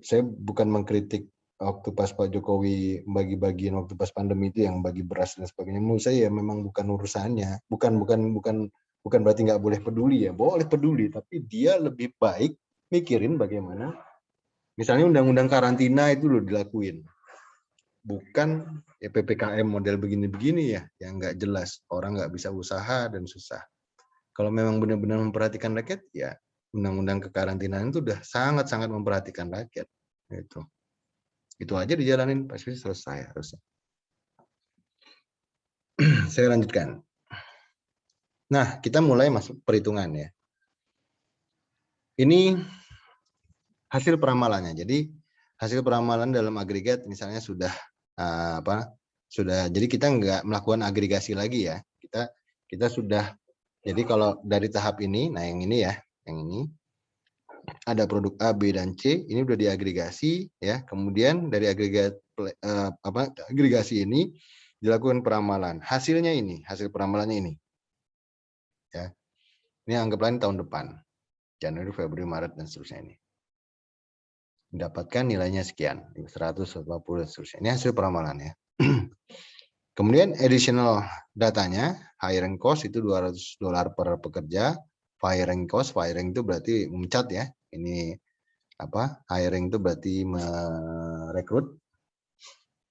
saya bukan mengkritik waktu pas Pak Jokowi bagi-bagiin waktu pas pandemi itu yang bagi beras dan sebagainya. Menurut saya ya memang bukan urusannya. Bukan berarti nggak boleh peduli ya. Boleh peduli, tapi dia lebih baik mikirin bagaimana. Misalnya undang-undang karantina itu loh dilakuin. Bukan ya PPKM model begini-begini ya, yang nggak jelas. Orang nggak bisa usaha dan susah. Kalau memang benar-benar memperhatikan rakyat, ya undang-undang kekarantinaan itu udah sangat-sangat memperhatikan rakyat. Itu aja dijalanin, pasti selesai harusnya. Saya lanjutkan. Nah, kita mulai masuk perhitungan ya. Ini hasil peramalannya. Jadi hasil peramalan dalam agregat misalnya sudah jadi kita nggak melakukan agregasi lagi ya. Kita sudah, jadi kalau dari tahap ini, nah yang ini ya, yang ini ada produk A, B, dan C, ini udah diagregasi ya. Kemudian dari agregasi ini dilakukan peramalan. Hasilnya ini, hasil peramalannya ini. Ya. Ini anggaplah ini tahun depan. Januari, Februari, Maret dan seterusnya ini. Mendapatkan nilainya sekian, 140 dan seterusnya. Ini hasil peramalan ya. Kemudian additional datanya, hiring cost itu $200 per pekerja. Firing cost, firing itu berarti memecat ya. Ini hiring itu berarti merekrut,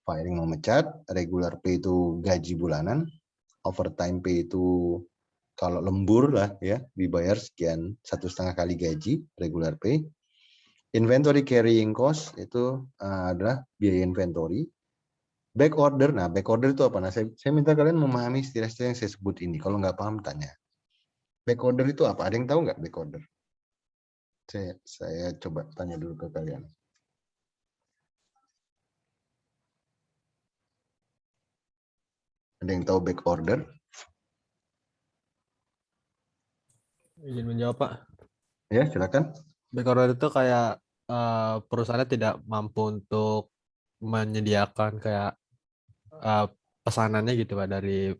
firing memecat, regular pay itu gaji bulanan, overtime pay itu kalau lembur lah ya dibayar sekian 1,5 kali gaji regular pay. Inventory carrying cost itu adalah biaya inventory. Back order, nah back order itu apa? Nah saya minta kalian memahami istilah-istilah yang saya sebut ini. Kalau nggak paham tanya. Back order itu apa? Ada yang tahu nggak back order? Saya coba tanya dulu ke kalian. Ada yang tahu back order? Izin menjawab, Pak. Ya, silakan. Backorder itu kayak perusahaannya tidak mampu untuk menyediakan kayak eh, pesanannya gitu, Pak, dari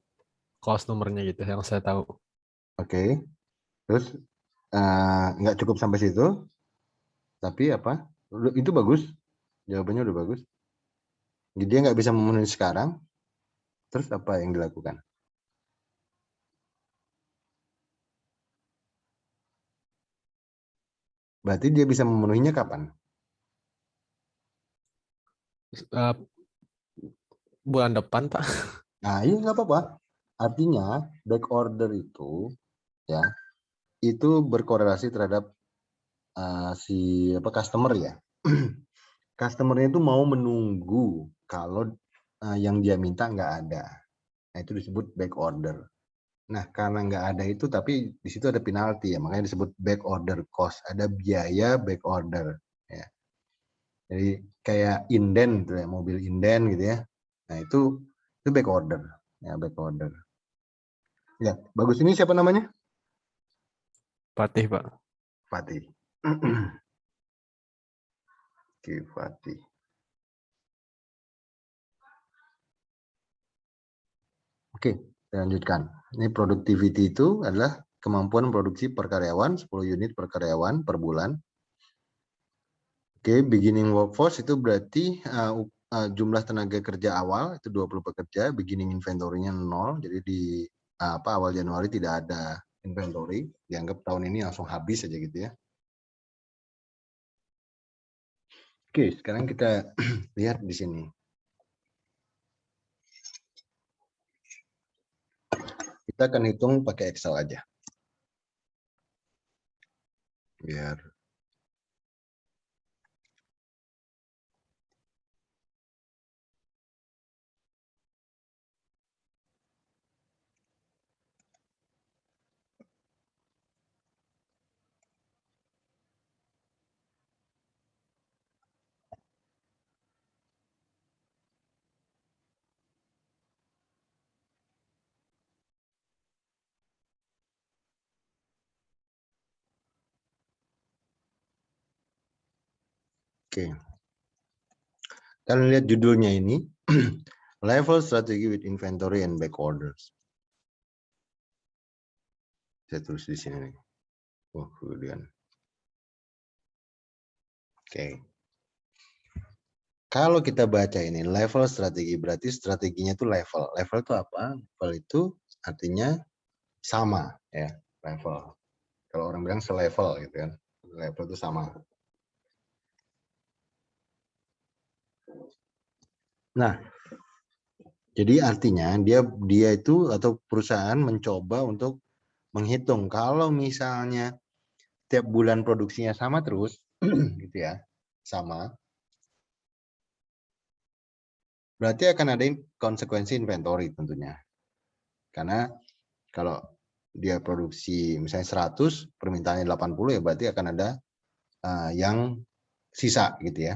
customer-nya gitu yang saya tahu. Oke. Terus nggak cukup sampai situ, tapi apa? Itu bagus. Jawabannya udah bagus. Jadi dia nggak bisa memenuhi sekarang. Terus apa yang dilakukan? Berarti dia bisa memenuhinya kapan? Eh, bulan depan, Pak. Nah, iya nggak apa-apa. Artinya back order itu ya itu berkorelasi terhadap si apa customer ya. Customernya itu mau menunggu kalau yang dia minta nggak ada. Nah, itu disebut back order. Nah, karena nggak ada itu, tapi di situ ada penalti ya, makanya disebut back order cost. Ada biaya back order. Ya. Jadi kayak inden gitu ya, mobil inden gitu ya. Nah, itu back order. Ya, back order. Ya, bagus. Ini siapa namanya? Patih, Pak. Fatih. Oke, Fatih. Oke, kita lanjutkan. Ini productivity itu adalah kemampuan produksi per karyawan, 10 unit per karyawan per bulan. Oke, beginning workforce itu berarti jumlah tenaga kerja awal itu 20 pekerja, beginning inventory-nya 0. Jadi di awal Januari tidak ada inventory, dianggap tahun ini langsung habis aja gitu ya. Oke, sekarang kita lihat di sini. Kita akan hitung pakai Excel aja. Biar oke. Kalian lihat judulnya ini, level strategy with inventory and back orders. Saya tulis di sini. Oh, kemudian. Oke. Kalau kita baca ini level strategi, berarti strateginya itu level. Level itu apa? Level itu artinya sama ya, level. Kalau orang bilang selevel gitu kan. Level itu sama. Nah, jadi artinya dia itu atau perusahaan mencoba untuk menghitung kalau misalnya tiap bulan produksinya sama terus gitu ya. Sama. Berarti akan ada konsekuensi inventory tentunya. Karena kalau dia produksi misalnya 100, permintaannya 80 ya berarti akan ada yang sisa gitu ya.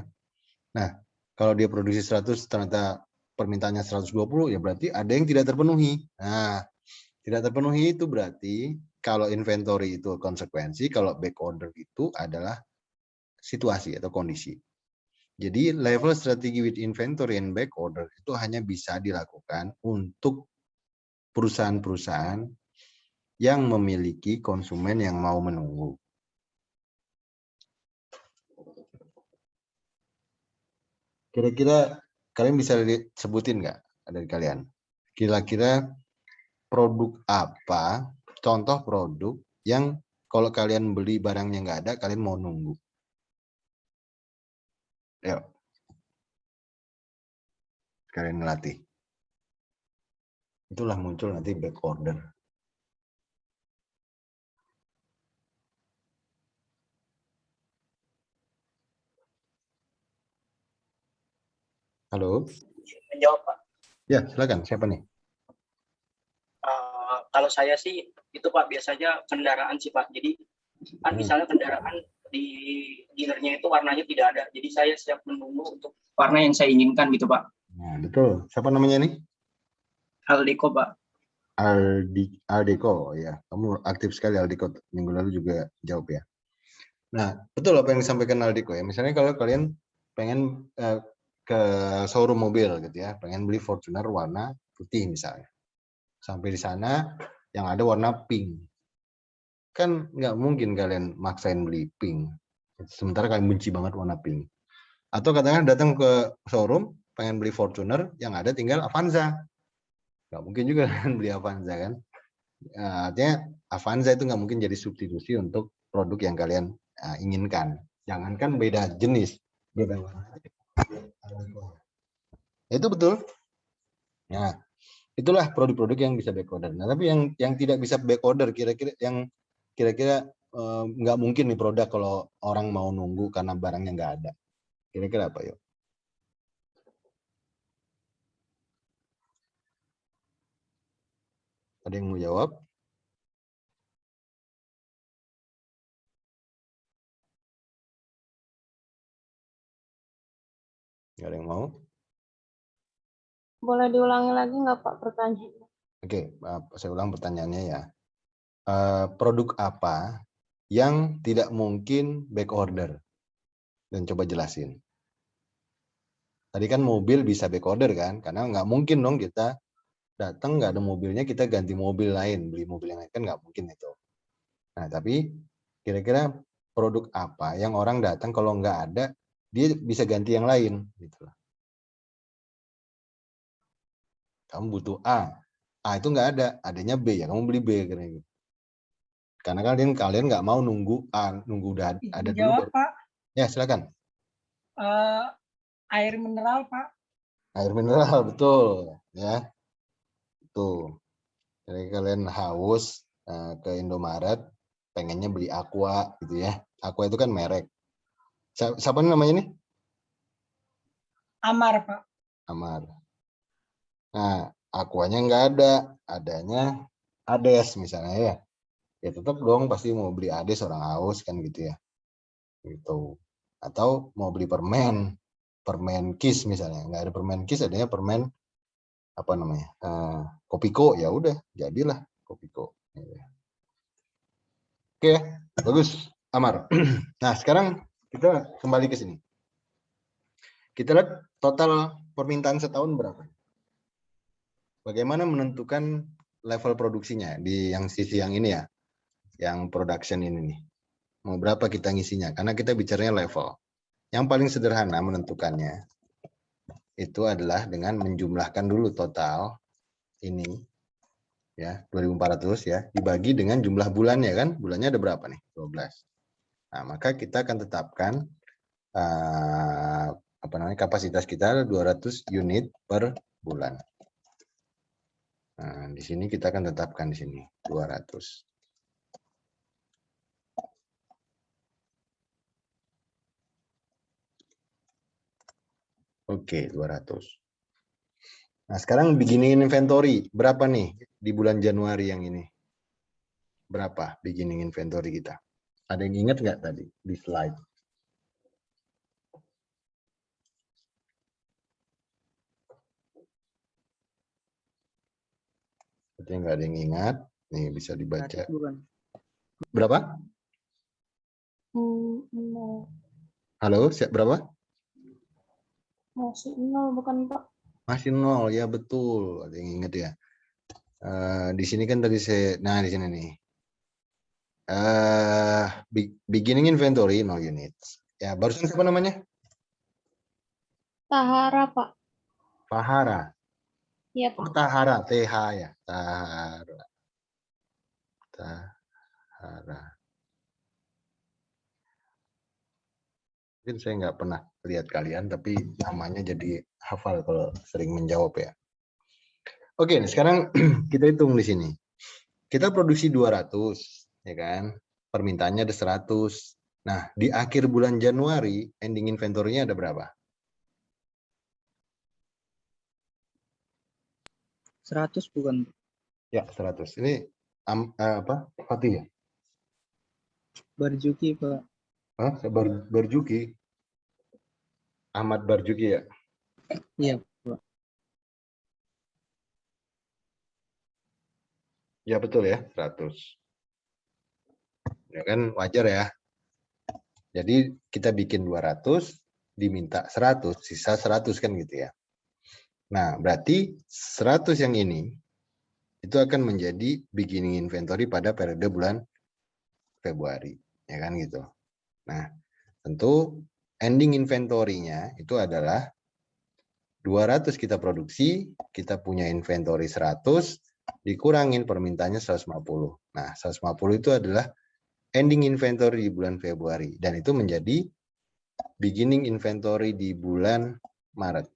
Nah, kalau dia produksi 100 ternyata permintaannya 120 ya berarti ada yang tidak terpenuhi. Nah, tidak terpenuhi itu berarti kalau inventory itu konsekuensi, kalau back order itu adalah situasi atau kondisi. Jadi level strategi with inventory and back order itu hanya bisa dilakukan untuk perusahaan-perusahaan yang memiliki konsumen yang mau menunggu. Kira-kira kalian bisa sebutin nggak dari kalian? Kira-kira produk apa, contoh produk yang kalau kalian beli barangnya nggak ada, kalian mau nunggu? Yuk, kalian ngelatih. Itulah muncul nanti back order. Halo? Menjawab, Pak. Ya, silakan. Siapa nih? Kalau saya sih itu Pak biasanya kendaraan sih Pak. Jadi kan misalnya kendaraan di dealernya itu warnanya tidak ada. Jadi saya siap menunggu untuk warna yang saya inginkan gitu Pak. Nah, betul. Siapa namanya nih? Aldeko Pak. Aldiko ya, kamu aktif sekali Aldiko, minggu lalu juga jawab ya. Nah, betul apa yang disampaikan Aldiko ya. Misalnya kalau kalian pengen ke showroom mobil gitu ya, pengen beli Fortuner warna putih misalnya. Sampai di sana yang ada warna pink. Kan nggak mungkin kalian maksain beli pink. Sementara kalian benci banget warna pink. Atau katakan datang ke showroom, pengen beli Fortuner, yang ada tinggal Avanza. Nggak mungkin juga kan beli Avanza kan. Artinya Avanza itu nggak mungkin jadi substitusi untuk produk yang kalian inginkan. Jangankan beda jenis, beda warna. Itu betul. Nah, itulah produk-produk yang bisa back order. Nah, tapi yang tidak bisa back order, kira-kira yang kira-kira nggak mungkin nih produk kalau orang mau nunggu karena barangnya nggak ada. Kira-kira apa yuk? Ada yang mau jawab? Nggak ada yang mau? Boleh diulangi lagi nggak Pak pertanyaannya? Oke, saya ulang pertanyaannya ya. Produk apa yang tidak mungkin back order? Dan coba jelasin. Tadi kan mobil bisa back order kan? Karena nggak mungkin dong kita datang nggak ada mobilnya, kita ganti mobil lain, beli mobil yang lain, kan nggak mungkin itu. Nah, tapi kira-kira produk apa yang orang datang kalau nggak ada, dia bisa ganti yang lain gitu. Kamu butuh A itu nggak ada, adanya B ya, kamu beli B gitu. Karena kalian nggak mau nunggu A, nunggu udah ada dulu. Jawab Pak. Ya silakan. Air mineral Pak. Air mineral betul ya. Tuh. Jadi kalian haus ke Indomaret, pengennya beli Aqua gitu ya. Aqua itu kan merek. Siapa namanya nih? Amar Pak. Amar. Nah, Aquanya nggak ada, adanya Ades misalnya ya. Ya tetap dong pasti mau beli Ades, orang haus kan gitu ya. Gitu. Atau mau beli permen Kiss misalnya, nggak ada permen Kiss, adanya permen apa namanya, Kopiko, ya udah jadilah Kopiko. Oke, bagus Amar. Nah sekarang kita kembali ke sini. Kita lihat total permintaan setahun berapa. Bagaimana menentukan level produksinya di yang sisi yang ini ya, yang production ini nih. Mau berapa kita ngisinya? Karena kita bicaranya level. Yang paling sederhana menentukannya itu adalah dengan menjumlahkan dulu total ini ya 2.400 ya dibagi dengan jumlah bulannya kan, bulannya ada berapa nih? 12. Nah, maka kita akan tetapkan apa namanya, kapasitas kita 200 unit per bulan. Nah, di sini kita akan tetapkan di sini 200. Oke, 200. Nah, sekarang beginning inventory. Berapa nih di bulan Januari yang ini? Berapa beginning inventory kita? Ada yang ingat nggak tadi di slide? Berarti nggak ada yang ingat. Nih, bisa dibaca. Berapa? Nol. Halo, siap berapa? Masih nol bukan Pak? Masih 0, ya betul. Ada yang ingat ya. Di sini kan tadi nah di sini nih. Beginning inventory 0 units. Ya, barusan siapa namanya? Tahara Pak. Tahara. Iya Oh, Pak. Tahara, TH ya. Tahara. Mungkin saya nggak pernah lihat kalian, tapi namanya jadi hafal kalau sering menjawab ya. Oke, sekarang kita hitung di sini. Kita produksi 200, ya kan? Permintaannya ada 100. Nah, di akhir bulan Januari, ending inventory-nya ada berapa? 100 bukan? Ya, 100. Ini apa? Fatih ya? Barjuki Pak. Barjuki. Ahmad Barjuki ya? Iya Pak. Ya betul ya, 100. Ya kan wajar ya. Jadi kita bikin 200, diminta 100, sisa 100 kan gitu ya. Nah, berarti 100 yang ini itu akan menjadi beginning inventory pada periode bulan Februari, ya kan gitu. Nah, tentu ending inventory-nya itu adalah 200 kita produksi, kita punya inventory 100, dikurangin permintaannya 150. Nah, 150 itu adalah ending inventory di bulan Februari. Dan itu menjadi beginning inventory di bulan Maret.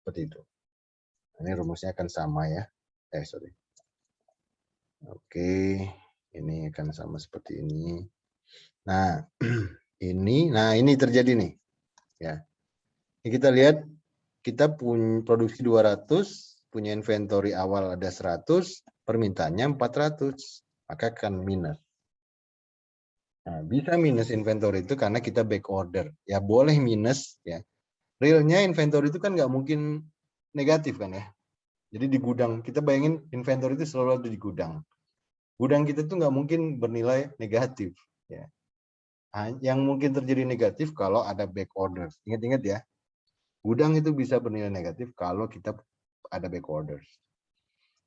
Seperti itu. Ini rumusnya akan sama ya. Sorry. Oke, ini akan sama seperti ini. Nah, ini terjadi nih. Ya. Ini kita lihat, kita punya produksi 200, punya inventory awal ada 100, permintaannya 400, maka akan minus. Nah, bisa minus inventory itu karena kita back order. Ya boleh minus ya. Realnya inventory itu kan nggak mungkin negatif kan ya. Jadi di gudang, kita bayangin inventory itu selalu ada di gudang. Gudang kita tuh nggak mungkin bernilai negatif. Ya. Yang mungkin terjadi negatif kalau ada back order. Ingat-ingat ya, gudang itu bisa bernilai negatif kalau kita ada back orders.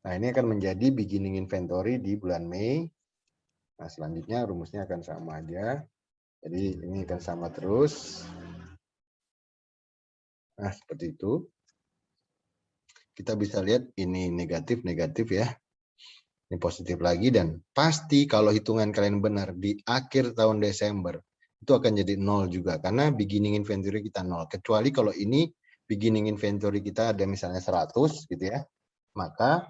Nah, ini akan menjadi beginning inventory di bulan Mei. Nah, selanjutnya rumusnya akan sama aja. Jadi ini akan sama terus. Nah, seperti itu. Kita bisa lihat ini negatif ya. Ini positif lagi dan pasti kalau hitungan kalian benar di akhir tahun Desember itu akan jadi 0 juga karena beginning inventory kita 0. Kecuali kalau ini beginning inventory kita ada misalnya 100 gitu ya. Maka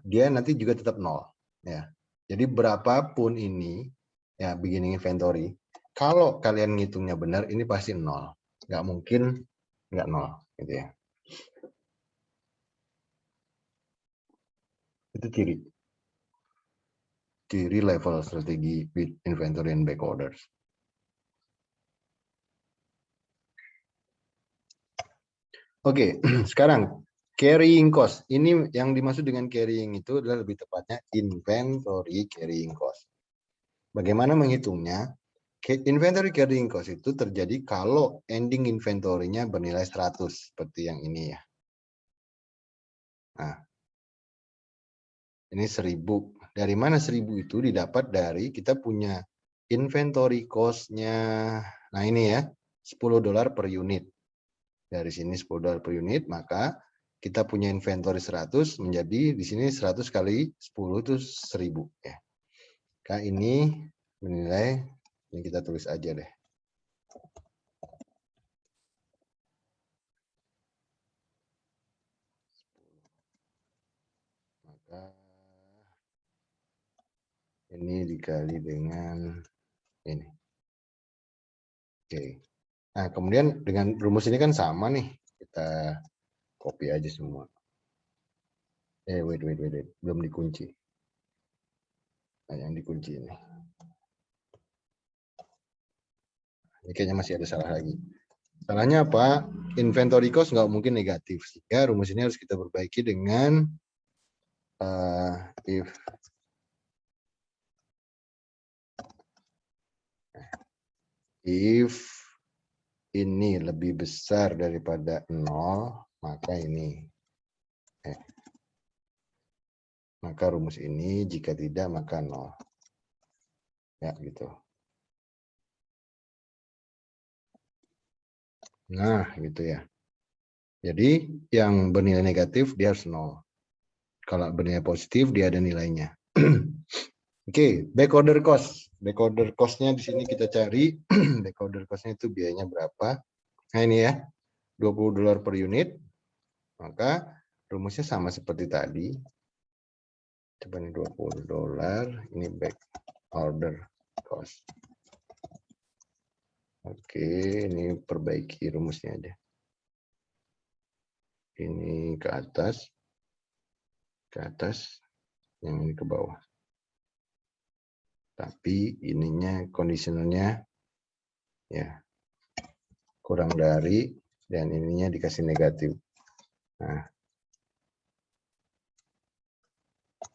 dia nanti juga tetap 0 ya. Jadi berapapun ini ya beginning inventory, kalau kalian ngitungnya benar ini pasti 0. Nggak mungkin nggak 0 gitu ya. Itu ciri level strategi with inventory and back orders. Oke, sekarang carrying cost. Ini yang dimaksud dengan carrying itu adalah lebih tepatnya inventory carrying cost. Bagaimana menghitungnya? Inventory carrying cost itu terjadi kalau ending inventory-nya bernilai 100 seperti yang ini ya. Nah, ini 1000. Dari mana 1000 itu didapat dari kita punya inventory cost-nya. Nah, ini ya, $10 per unit. Dari sini $10 per unit, maka kita punya inventory 100 menjadi di sini 100 kali 10 itu 1000 ya. Maka ini menilai, ini kita tulis aja deh. Maka ini dikali dengan ini. Oke. Nah, kemudian dengan rumus ini kan sama nih. Kita copy aja semua. Wait. Belum dikunci. Nah, yang dikunci ini. Ini kayaknya masih ada salah lagi. Salahnya apa? Inventory cost nggak mungkin negatif. Sehingga rumus ini harus kita perbaiki dengan if ini lebih besar daripada 0, maka ini. Maka rumus ini, jika tidak, maka 0. Ya, gitu. Nah, gitu ya. Jadi, yang bernilai negatif, dia harus 0. Kalau bernilai positif, dia ada nilainya. Oke, back order cost. Back order cost-nya di sini kita cari. Back order cost-nya itu biayanya berapa. Nah, ini ya. $20 per unit. Maka rumusnya sama seperti tadi. Coba ini $20. Ini back order cost. Oke, ini perbaiki rumusnya aja. Ini ke atas. Yang ini ke bawah. Tapi ininya conditionalnya ya kurang dari dan ininya dikasih negatif. Nah,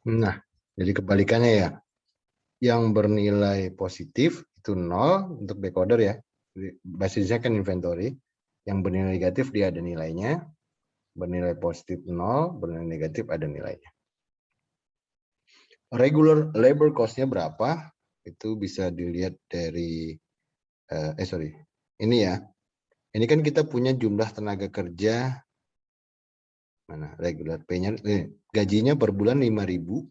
Nah, jadi kebalikannya ya. Yang bernilai positif itu 0 untuk backorder ya. Basisnya kan inventory. Yang bernilai negatif dia ada nilainya. Bernilai positif 0, bernilai negatif ada nilainya. Regular labor cost-nya berapa? Itu bisa dilihat dari ini ya. Ini kan kita punya jumlah tenaga kerja mana regular pay-nya gajinya per bulan 5.000,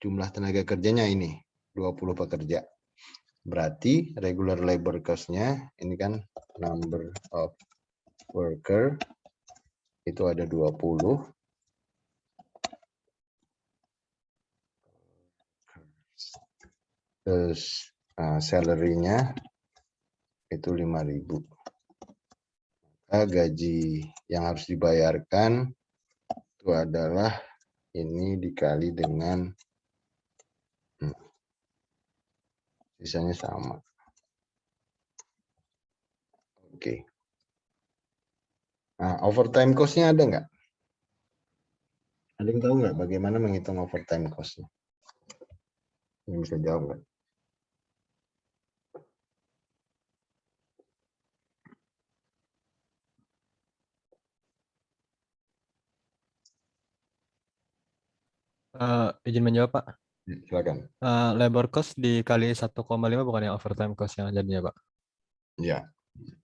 jumlah tenaga kerjanya ini 20 pekerja. Berarti regular labor cost-nya ini kan number of worker itu ada 20. Terus salary-nya itu 5.000. Gaji yang harus dibayarkan itu adalah ini dikali dengan sisanya sama. Oke. Nah, overtime cost-nya ada nggak? Ada yang tahu nggak bagaimana menghitung overtime cost-nya? Yang bisa jawab nggak? Izin menjawab, Pak. Silakan. Labor cost dikali 1,5 bukan yang overtime cost yang jadinya, Pak. Ya,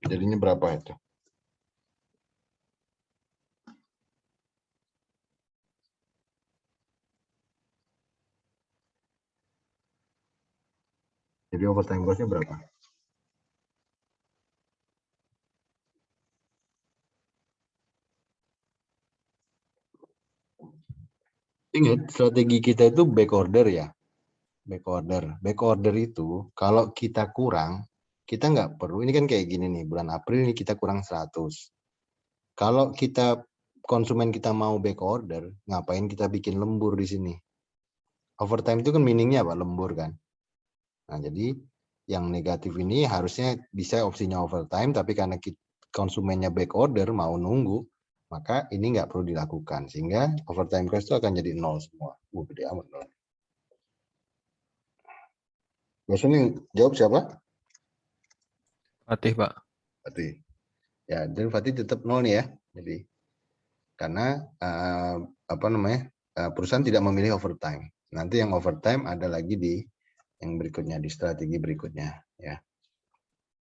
jadinya berapa itu? Jadi overtime cost-nya berapa? Ingat, strategi kita itu back order ya. Back order. Back order itu kalau kita kurang, kita nggak perlu. Ini kan kayak gini nih, bulan April ini kita kurang 100. Kalau kita konsumen kita mau back order, ngapain kita bikin lembur di sini? Overtime itu kan meaningnya apa? Lembur kan. Nah, jadi yang negatif ini harusnya bisa opsinya overtime, tapi karena konsumennya back order mau nunggu, maka ini nggak perlu dilakukan. Sehingga overtime cost itu akan jadi 0 semua. Gede amat 0. Biasanya jawab siapa? Fatih, Pak. Fatih. Ya, dan Fatih tetap 0 nih ya. Jadi karena perusahaan tidak memilih overtime. Nanti yang overtime ada lagi di yang berikutnya, di strategi berikutnya ya.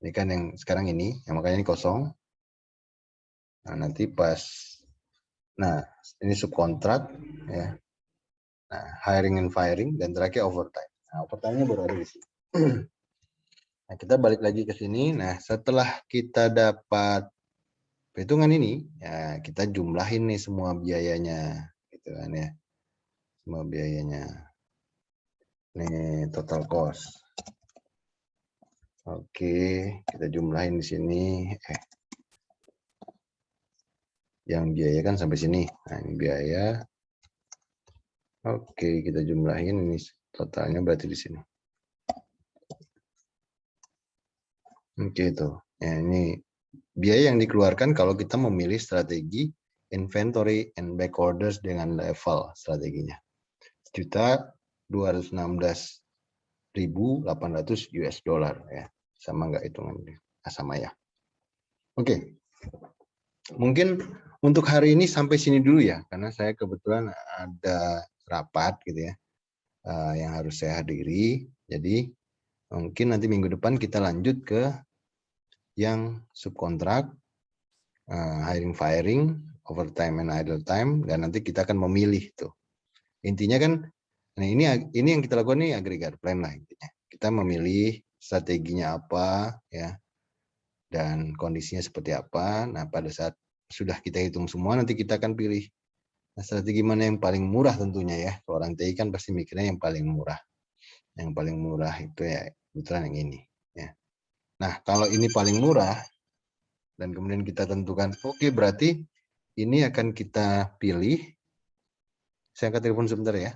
Ini kan yang sekarang ini, yang makanya ini kosong. Nah, nanti pas ini subkontrak ya. Nah, hiring and firing dan terakhir overtime. Nah, overtime-nya baru ada di sini. Nah, kita balik lagi ke sini. Nah, setelah kita dapat perhitungan ini, ya kita jumlahin nih semua biayanya gitu kan ya. Semua biayanya. Nih total cost. Oke, kita jumlahin di sini. Yang biaya kan sampai sini. Nah, ini biaya. Oke, kita jumlahin ini totalnya berarti di sini. Oke, itu. Ya, ini biaya yang dikeluarkan kalau kita memilih strategi inventory and back orders dengan level strateginya. 1.216.800 US dollar ya. Sama nggak hitungannya? Sama ya. Oke. Mungkin untuk hari ini sampai sini dulu ya, karena saya kebetulan ada rapat gitu ya, yang harus saya hadiri. Jadi mungkin nanti minggu depan kita lanjut ke yang subkontrak, hiring firing, overtime and idle time, dan nanti kita akan memilih tuh. Intinya kan, nah ini yang kita lakukan nih agregat plan lah intinya. Kita memilih strateginya apa ya, dan kondisinya seperti apa. Nah pada saat sudah kita hitung semua, nanti kita akan pilih strategi mana yang paling murah tentunya ya. Kalau orang TI kan pasti mikirnya yang paling murah. Yang paling murah itu ya kebetulan yang ini. Ya. Nah kalau ini paling murah, dan kemudian kita tentukan, oke berarti ini akan kita pilih. Saya angkat telepon sebentar ya.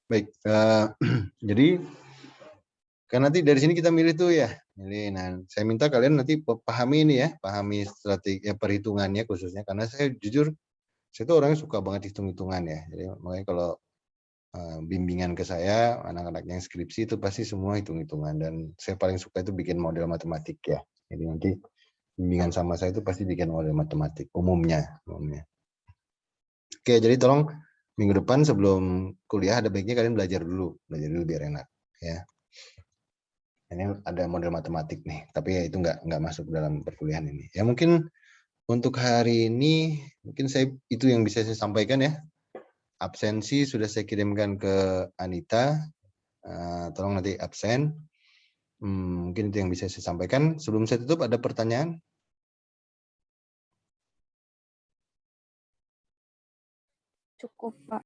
Baik, jadi kan nanti dari sini kita milih tuh ya. Milih. Nah, saya minta kalian nanti pahami ini ya, pahami strategi perhitungannya khususnya karena saya jujur saya tuh orangnya suka banget hitung-hitungan ya. Jadi makanya kalau bimbingan ke saya, anak-anak yang skripsi itu pasti semua hitung-hitungan dan saya paling suka itu bikin model matematik ya. Jadi nanti bimbingan sama saya itu pasti bikin model matematik umumnya. Oke, jadi tolong minggu depan sebelum kuliah ada baiknya kalian belajar dulu biar enak ya. Ini ada model matematik nih, tapi ya itu nggak masuk dalam perkuliahan ini. Ya mungkin untuk hari ini mungkin itu yang bisa saya sampaikan ya. Absensi sudah saya kirimkan ke Anita. Tolong nanti absen. Mungkin itu yang bisa saya sampaikan. Sebelum saya tutup ada pertanyaan? Cukup, Pak.